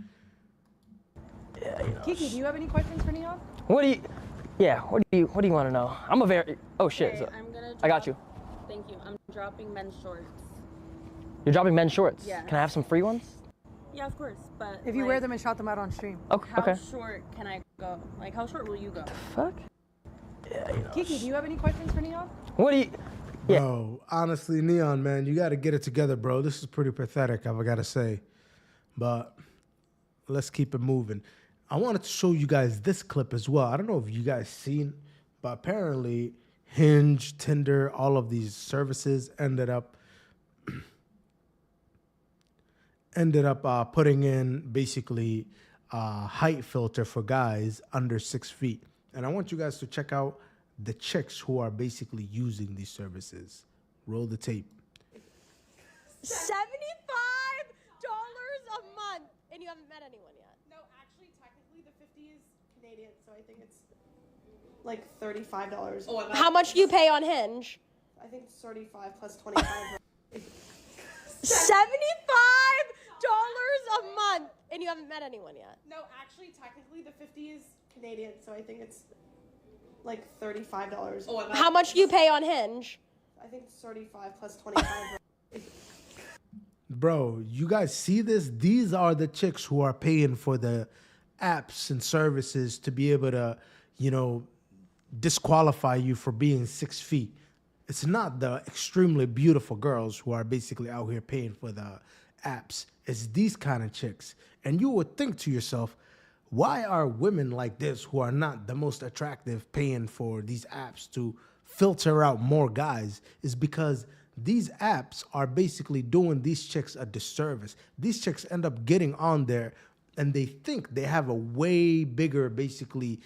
Yeah, Kiki, do you have any questions for Neon? What do you want to know? I'm a very. Oh shit. Okay, I'm gonna I got you. Thank you. I'm dropping men's shorts. You're dropping men's shorts. Yeah. Can I have some free ones? Yeah, of course. But If you wear them and shout them out on stream. how short can I go? Like, how short will you go? Fuck. Yeah, Kiki, do you have any questions for Neon? What do you? Bro, honestly, Neon, man, you got to get it together, bro. This is pretty pathetic, I got to say. But let's keep it moving. I wanted to show you guys this clip as well. I don't know if you guys seen, but apparently Hinge, Tinder, all of these services ended up putting in basically a height filter for guys under 6 feet. And I want you guys to check out the chicks who are basically using these services. Roll the tape. $75 a month, and you haven't met anyone yet. No, actually, technically, the 50 is Canadian, so I think it's like $35. Oh, how much do you pay on Hinge? I think it's 35 plus 25. $75 a month, and you haven't met anyone yet. No, actually, technically, the 50 is Canadian, so I think it's like $35. How much do you pay on Hinge? I think it's 35 plus 25. Bro, you guys see this? These are the chicks who are paying for the apps and services to be able to, you know, disqualify you for being 6 feet. It's not the extremely beautiful girls who are basically out here paying for the apps. It's these kind of chicks. And you would think to yourself, why are women like this who are not the most attractive paying for these apps to filter out more guys? Is because these apps are basically doing these chicks a disservice. These chicks end up getting on there and they think they have a way bigger, basically,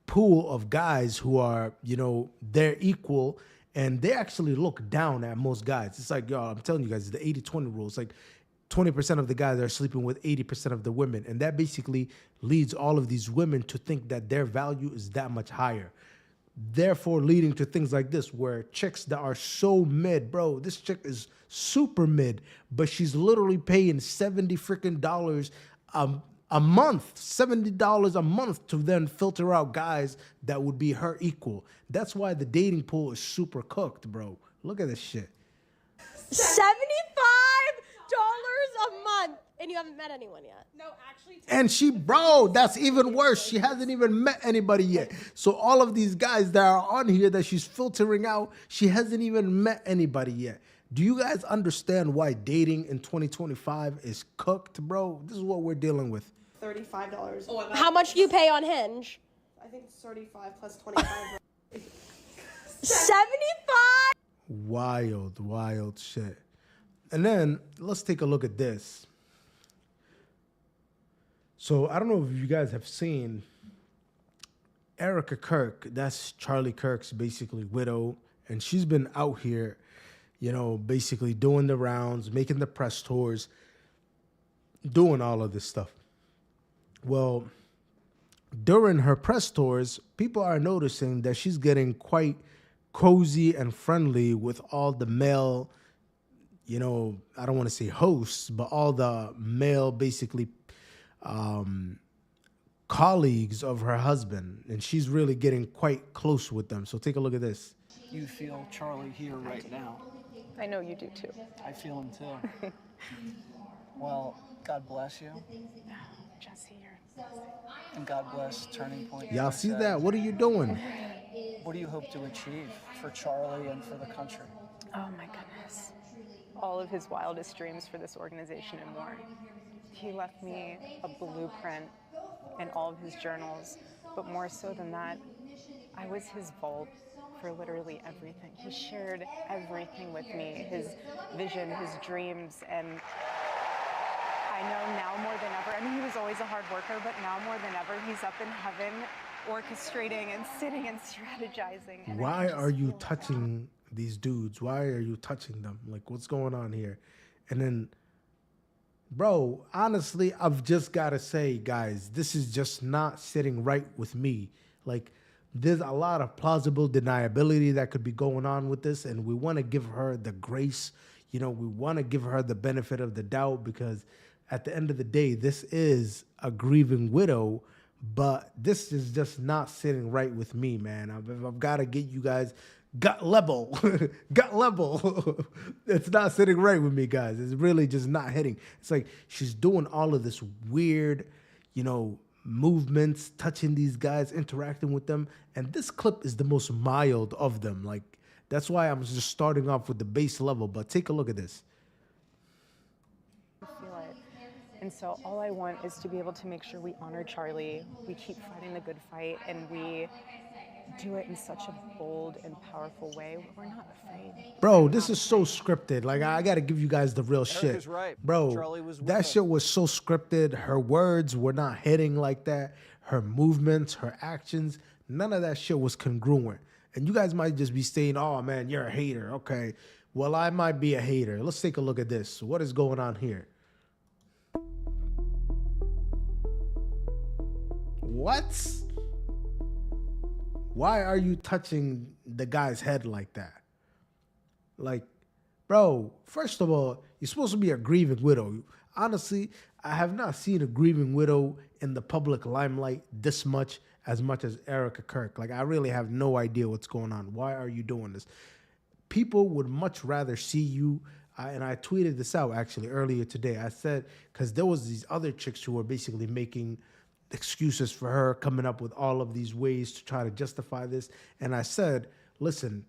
pool of guys who are, you know, their equal, and they actually look down at most guys. It's like, y'all, I'm telling you guys, it's the 80-20 rule. It's like 20% of the guys are sleeping with 80% of the women. And that basically leads all of these women to think that their value is that much higher. Therefore, leading to things like this, where chicks that are so mid, bro, this chick is super mid, but she's literally paying $70 freaking dollars a month, $70 a month to then filter out guys that would be her equal. That's why the dating pool is super cooked, bro. Look at this shit. $75 a month, and you haven't met anyone yet. No, actually. And she, bro, that's even worse. She hasn't even met anybody yet. So all of these guys that are on here that she's filtering out, she hasn't even met anybody yet. Do you guys understand why dating in 2025 is cooked, bro? This is what we're dealing with. $35. How much do you pay on Hinge? I think it's 35 plus 25. 75? Wild shit. And then let's take a look at this. So I don't know if you guys have seen Erika Kirk. That's Charlie Kirk's basically widow. And she's been out here, you know, basically doing the rounds, making the press tours, doing all of this stuff. Well, during her press tours, people are noticing that she's getting quite cozy and friendly with all the male, you know, I don't want to say hosts, but all the male, basically, colleagues of her husband. And she's really getting quite close with them. So take a look at this. You feel Charlie here right now. I know you do too. I feel him too. Well, God bless you. Jesse, you're and God bless Turning Point. Y'all see that? What are you doing? What do you hope to achieve for Charlie and for the country? Oh my goodness. All of his wildest dreams for this organization and more. He left me a blueprint and all of his journals, but more so than that, I was his vault for literally everything. He shared everything with me, his vision, his dreams, and I know now more than ever, I mean, he was always a hard worker, but now more than ever, he's up in heaven orchestrating and sitting and strategizing. And Why are you touching these dudes? Why are you touching them? Like, what's going on here? And then, bro, honestly, I've just got to say, guys, this is just not sitting right with me. Like, there's a lot of plausible deniability that could be going on with this, and we want to give her the grace. You know, we want to give her the benefit of the doubt, because at the end of the day, this is a grieving widow, but this is just not sitting right with me, man. I've got to get you guys gut level. Gut level. It's not sitting right with me, guys. It's really just not hitting. It's like she's doing all of this weird, you know, movements, touching these guys, interacting with them. And this clip is the most mild of them. Like, that's why I'm just starting off with the base level. But take a look at this. feel it. And so all I want is to be able to make sure we honor Charlie, we keep fighting the good fight, and we do it in such a bold and powerful way. We're not afraid. Bro, this is so scripted. Like, I got to give you guys the real Erika's shit. right. Bro, Charlie was with that her. shit was so scripted. Her words were not hitting like that. Her movements, her actions, none of that shit was congruent. And you guys might just be saying, oh, man, you're a hater. Okay, well, I might be a hater. Let's take a look at this. What is going on here? What? Why are you touching the guy's head like that? Like, bro, first of all, you're supposed to be a grieving widow. Honestly, I have not seen a grieving widow in the public limelight this much as much as Erika Kirk. Like, I really have no idea what's going on. Why are you doing this? People would much rather see you, and I tweeted this out actually earlier today. I said, because there was these other chicks who were basically making excuses for her, coming up with all of these ways to try to justify this. And I said, listen,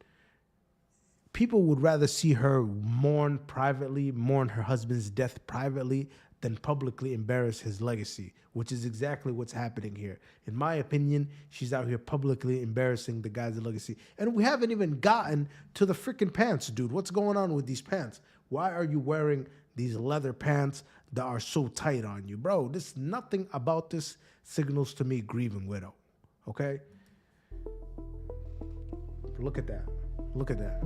people would rather see her mourn privately, mourn her husband's death privately, than publicly embarrass his legacy, which is exactly what's happening here. In my opinion, she's out here publicly embarrassing the guy's legacy. And we haven't even gotten to the freaking pants, dude. What's going on with these pants? Why are you wearing these leather pants that are so tight on you? Bro, nothing about this signals to me grieving widow, okay? Look at that. Look at that.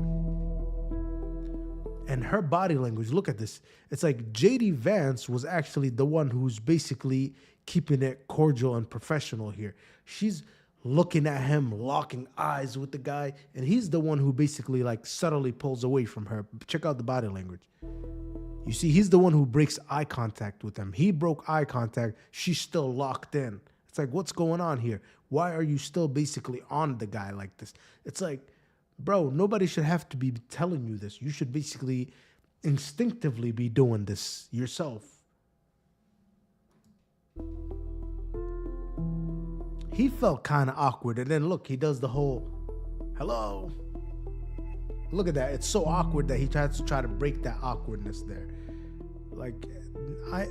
And her body language, look at this. It's like JD Vance was actually the one who's basically keeping it cordial and professional here. She's looking at him, locking eyes with the guy, and he's the one who basically like subtly pulls away from her. Check out the body language. You see, he's the one who breaks eye contact with him. He broke eye contact. She's still locked in. It's like, what's going on here? Why are you still basically on the guy like this? It's like, bro, nobody should have to be telling you this. You should basically instinctively be doing this yourself. He felt kind of awkward. And then look, he does the whole, hello. Look at that. It's so awkward that he tries to break that awkwardness there. Like,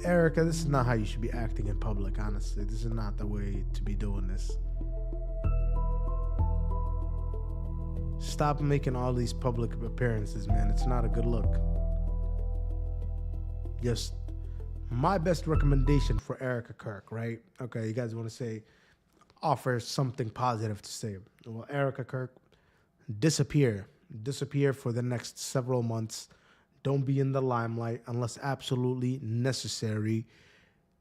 Erika, this is not how you should be acting in public, honestly. This is not the way to be doing this. Stop making all these public appearances, man. It's not a good look. Just my best recommendation for Erika Kirk, right? Okay, you guys want to say, offer something positive to say. Well, Erika Kirk, disappear. Disappear for the next several months. Don't be in the limelight unless absolutely necessary.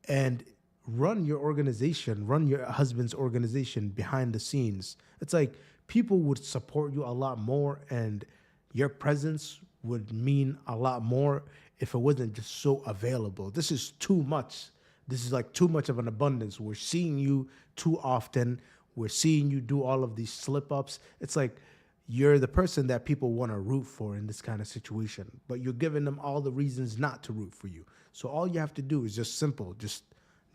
And run your organization, run your husband's organization behind the scenes. It's like, people would support you a lot more, and your presence would mean a lot more if it wasn't just so available. This is too much. This is like too much of an abundance. We're seeing you too often. We're seeing you do all of these slip-ups. It's like you're the person that people want to root for in this kind of situation, but you're giving them all the reasons not to root for you. So all you have to do is just simple, just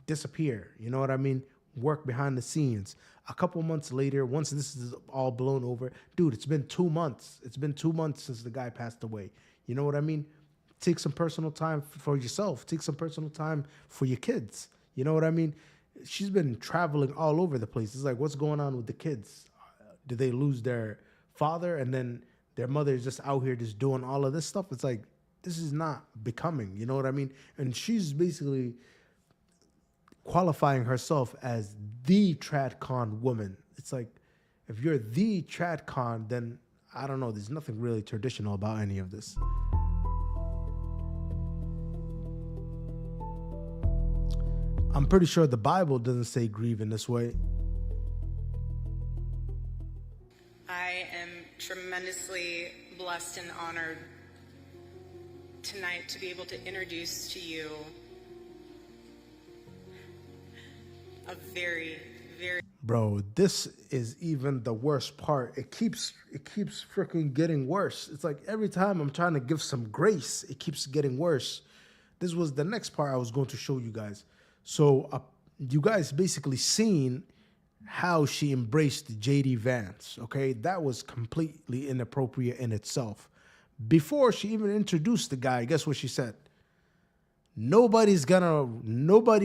disappear. You know what I mean? Work behind the scenes. A couple months later, once this is all blown over, dude, it's been 2 months. It's been 2 months since the guy passed away. You know what I mean? Take some personal time for yourself. Take some personal time for your kids. You know what I mean? She's been traveling all over the place. It's like, what's going on with the kids? Did they lose their father and then their mother is just out here just doing all of this stuff? It's like, this is not becoming. You know what I mean? And she's basically qualifying herself as the TradCon woman. It's like, if you're the TradCon, then I don't know, there's nothing really traditional about any of this. I'm pretty sure the Bible doesn't say grieve in this way. I am tremendously blessed and honored tonight to be able to introduce to you a very, very... Bro, this is even the worst part. It keeps freaking getting worse. It's like every time I'm trying to give some grace, it keeps getting worse. This was the next part I was going to show you guys. So you guys basically seen how she embraced JD Vance, okay? That was completely inappropriate in itself. Before she even introduced the guy, guess what she said? Nobody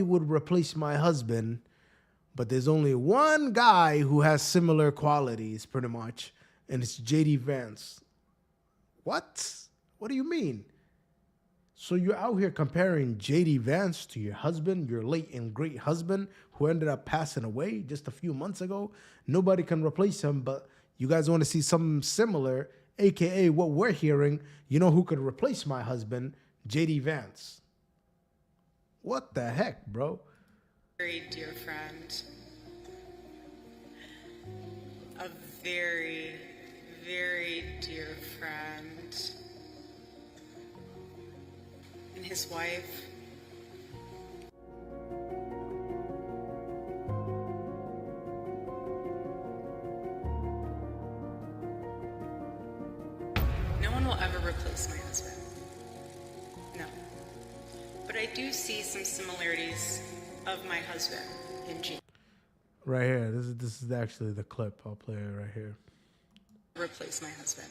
would replace my husband, but there's only one guy who has similar qualities, pretty much, and it's JD Vance. What? What do you mean? So you're out here comparing JD Vance to your husband, your late and great husband, who ended up passing away just a few months ago. Nobody can replace him, but you guys want to see something similar, aka what we're hearing. You know who could replace my husband? JD Vance. What the heck, bro? Very dear friend. A very, very dear friend. And his wife. one will ever replace my husband. No. But I do see some similarities of my husband in G. Right here. This is actually the clip. I'll play it right here. Replace my husband.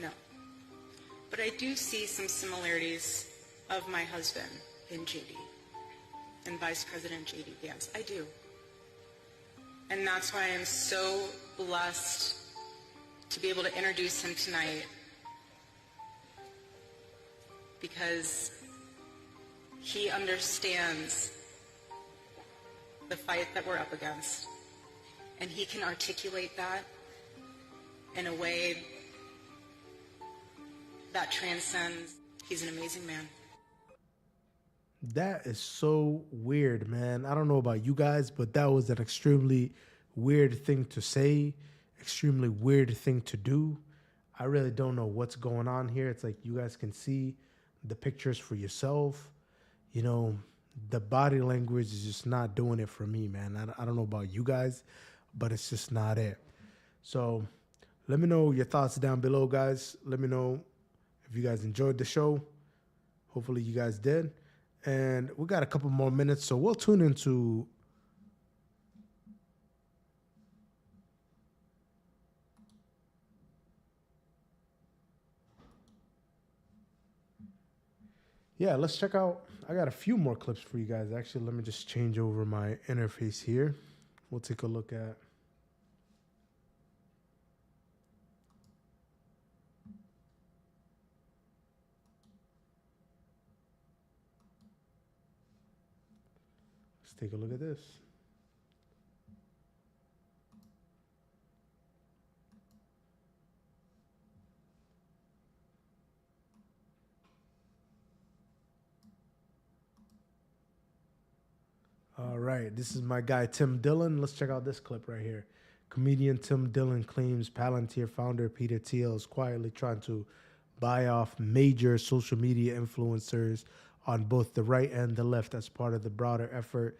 No. But I do see some similarities of my husband in JD. And Vice President JD Vance. I do. And that's why I'm so blessed to be able to introduce him tonight. Because he understands the fight that we're up against. And he can articulate that in a way that transcends. He's an amazing man. That is so weird, man. I don't know about you guys, but that was an extremely weird thing to say, extremely weird thing to do. I really don't know what's going on here. It's like you guys can see the pictures for yourself. You know, the body language is just not doing it for me, man. I don't know about you guys, but it's just not it. So let me know your thoughts down below, guys. Let me know if you guys enjoyed the show. Hopefully you guys did. And we got a couple more minutes, so we'll tune into let's check out. I got a few more clips for you guys. Actually, let me just change over my interface here. We'll take a look at take a look at this. All right, this is my guy Tim Dillon. Let's check out this clip right here. Comedian Tim Dillon claims Palantir founder Peter Thiel is quietly trying to buy off major social media influencers on both the right and the left as part of the broader effort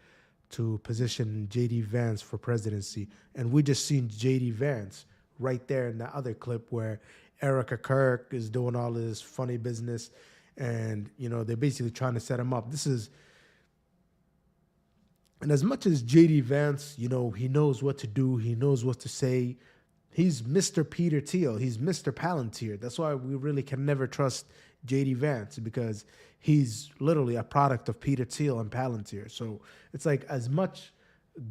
to position JD Vance for presidency. And we just seen JD Vance right there in the other clip where Erika Kirk is doing all this funny business and, you know, they're basically trying to set him up. And as much as JD Vance, you know, he knows what to do, he knows what to say, he's Mr. Peter Thiel, he's Mr. Palantir. That's why we really can never trust JD Vance, because he's literally a product of Peter Thiel and Palantir. So it's like, as much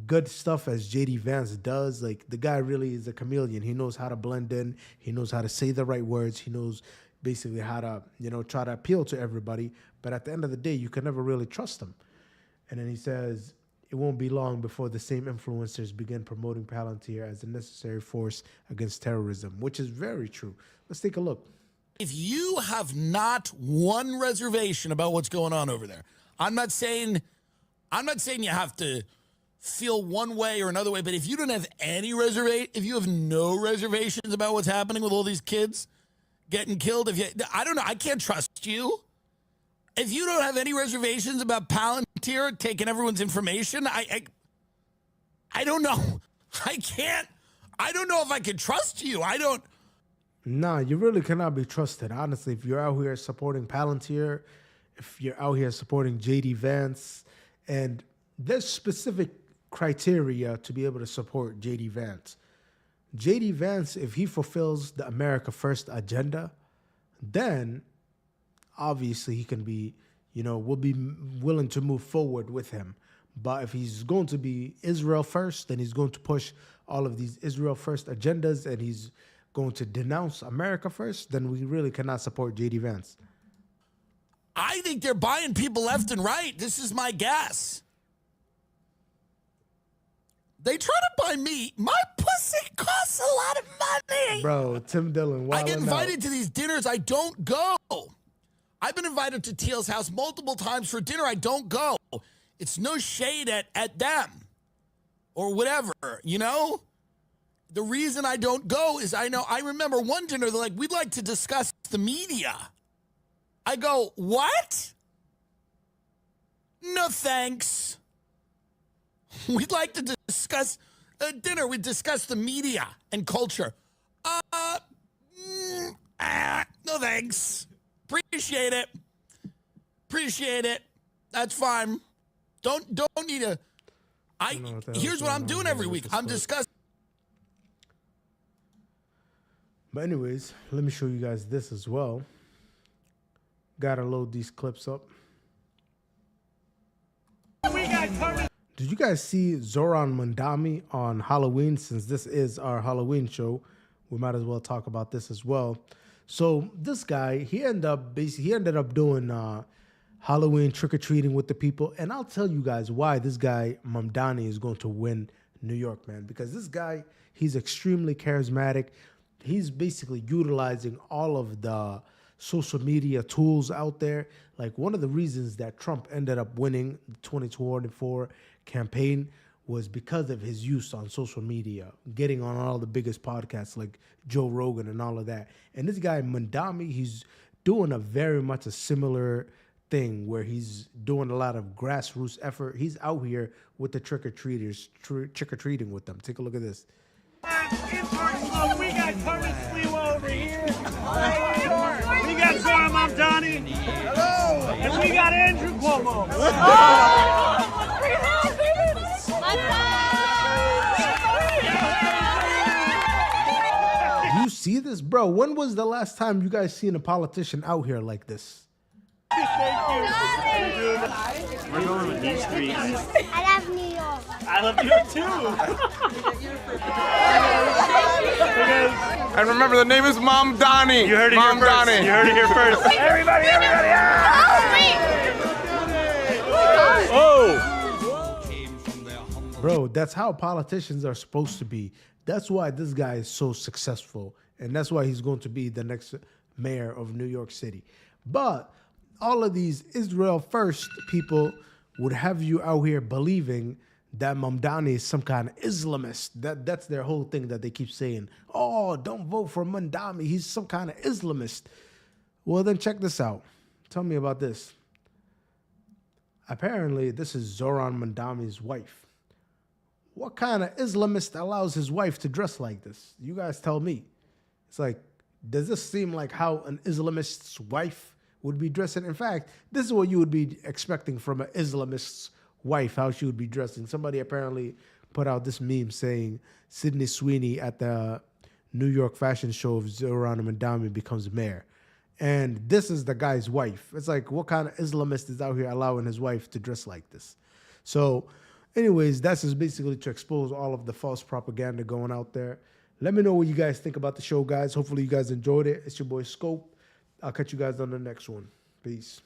good stuff as JD Vance does, like, the guy really is a chameleon. He knows how to blend in. He knows how to say the right words. He knows basically how to, you know, try to appeal to everybody. But at the end of the day, you can never really trust him. And then he says, it won't be long before the same influencers begin promoting Palantir as a necessary force against terrorism, which is very true. Let's take a look. If you have not one reservation about what's going on over there, I'm not saying you have to feel one way or another way, but if you don't have any if you have no reservations about what's happening with all these kids getting killed, I don't know, I can't trust you. If you don't have any reservations about Palantir taking everyone's information, I don't know. I don't know if I can trust you. Nah, you really cannot be trusted, honestly. If you're out here supporting Palantir, if you're out here supporting JD Vance, and there's specific criteria to be able to support JD Vance. JD Vance, if he fulfills the America First agenda, then obviously he can be, you know, we'll be willing to move forward with him. But if he's going to be Israel first, then he's going to push all of these Israel first agendas, and he's going to denounce America first, then we really cannot support JD Vance. I think they're buying people left and right. This is my guess. They try to buy me. My pussy costs a lot of money. Bro, Tim Dillon, I get invited to these dinners. I don't go. I've been invited to Thiel's house multiple times for dinner. I don't go. It's no shade at them or whatever, you know? The reason I don't go is I remember one dinner, they're like, we'd like to discuss the media. I go, what? No, thanks. We'd like to discuss dinner. We discuss the media and culture. No thanks. Appreciate it. Appreciate it. That's fine. Don't need a. Here's what I'm doing every week. I'm discussing. But anyways, let me show you guys this as well. Gotta load these clips up. Did you guys see Zoran Mandami on Halloween? Since this is our Halloween show, we might as well talk about this as well. So this guy, he ended up doing Halloween trick-or-treating with the people. And I'll tell you guys why this guy, Mamdani, is going to win New York, man. Because this guy, he's extremely charismatic. He's basically utilizing all of the social media tools out there. Like, one of the reasons that Trump ended up winning the 2024 campaign was because of his use on social media, getting on all the biggest podcasts like Joe Rogan and all of that. And this guy, Mandami, he's doing very much a similar thing where he's doing a lot of grassroots effort. He's out here with the trick-or-treaters, trick-or-treating with them. Take a look at this. We got Curtis Sliwa over here. We got Zoran Mamdani. Hello. And we got Andrew Cuomo. You see this, bro? When was the last time you guys seen a politician out here like this? Thank you. We're going with these streets. I love New York. I love New York too. And remember, the name is Mom Donnie. You heard it Mom here first. Donnie. You heard it here first. Everybody! Oh! Bro, that's how politicians are supposed to be. That's why this guy is so successful. And that's why he's going to be the next mayor of New York City. But all of these Israel First people would have you out here believing that Mamdani is some kind of Islamist. That's their whole thing that they keep saying. Oh, don't vote for Mamdani. He's some kind of Islamist. Well, then check this out. Tell me about this. Apparently, this is Zoran Mamdani's wife. What kind of Islamist allows his wife to dress like this? You guys tell me. It's like, does this seem like how an Islamist's wife would be dressing? In fact, this is what you would be expecting from an Islamist's wife, how she would be dressing. Somebody apparently put out this meme saying Sydney Sweeney at the New York fashion show of Zoran Mamdani becomes mayor. And this is the guy's wife. It's like, what kind of Islamist is out here allowing his wife to dress like this? So anyways, that's just basically to expose all of the false propaganda going out there. Let me know what you guys think about the show, guys. Hopefully you guys enjoyed it. It's your boy Scope. I'll catch you guys on the next one. Peace.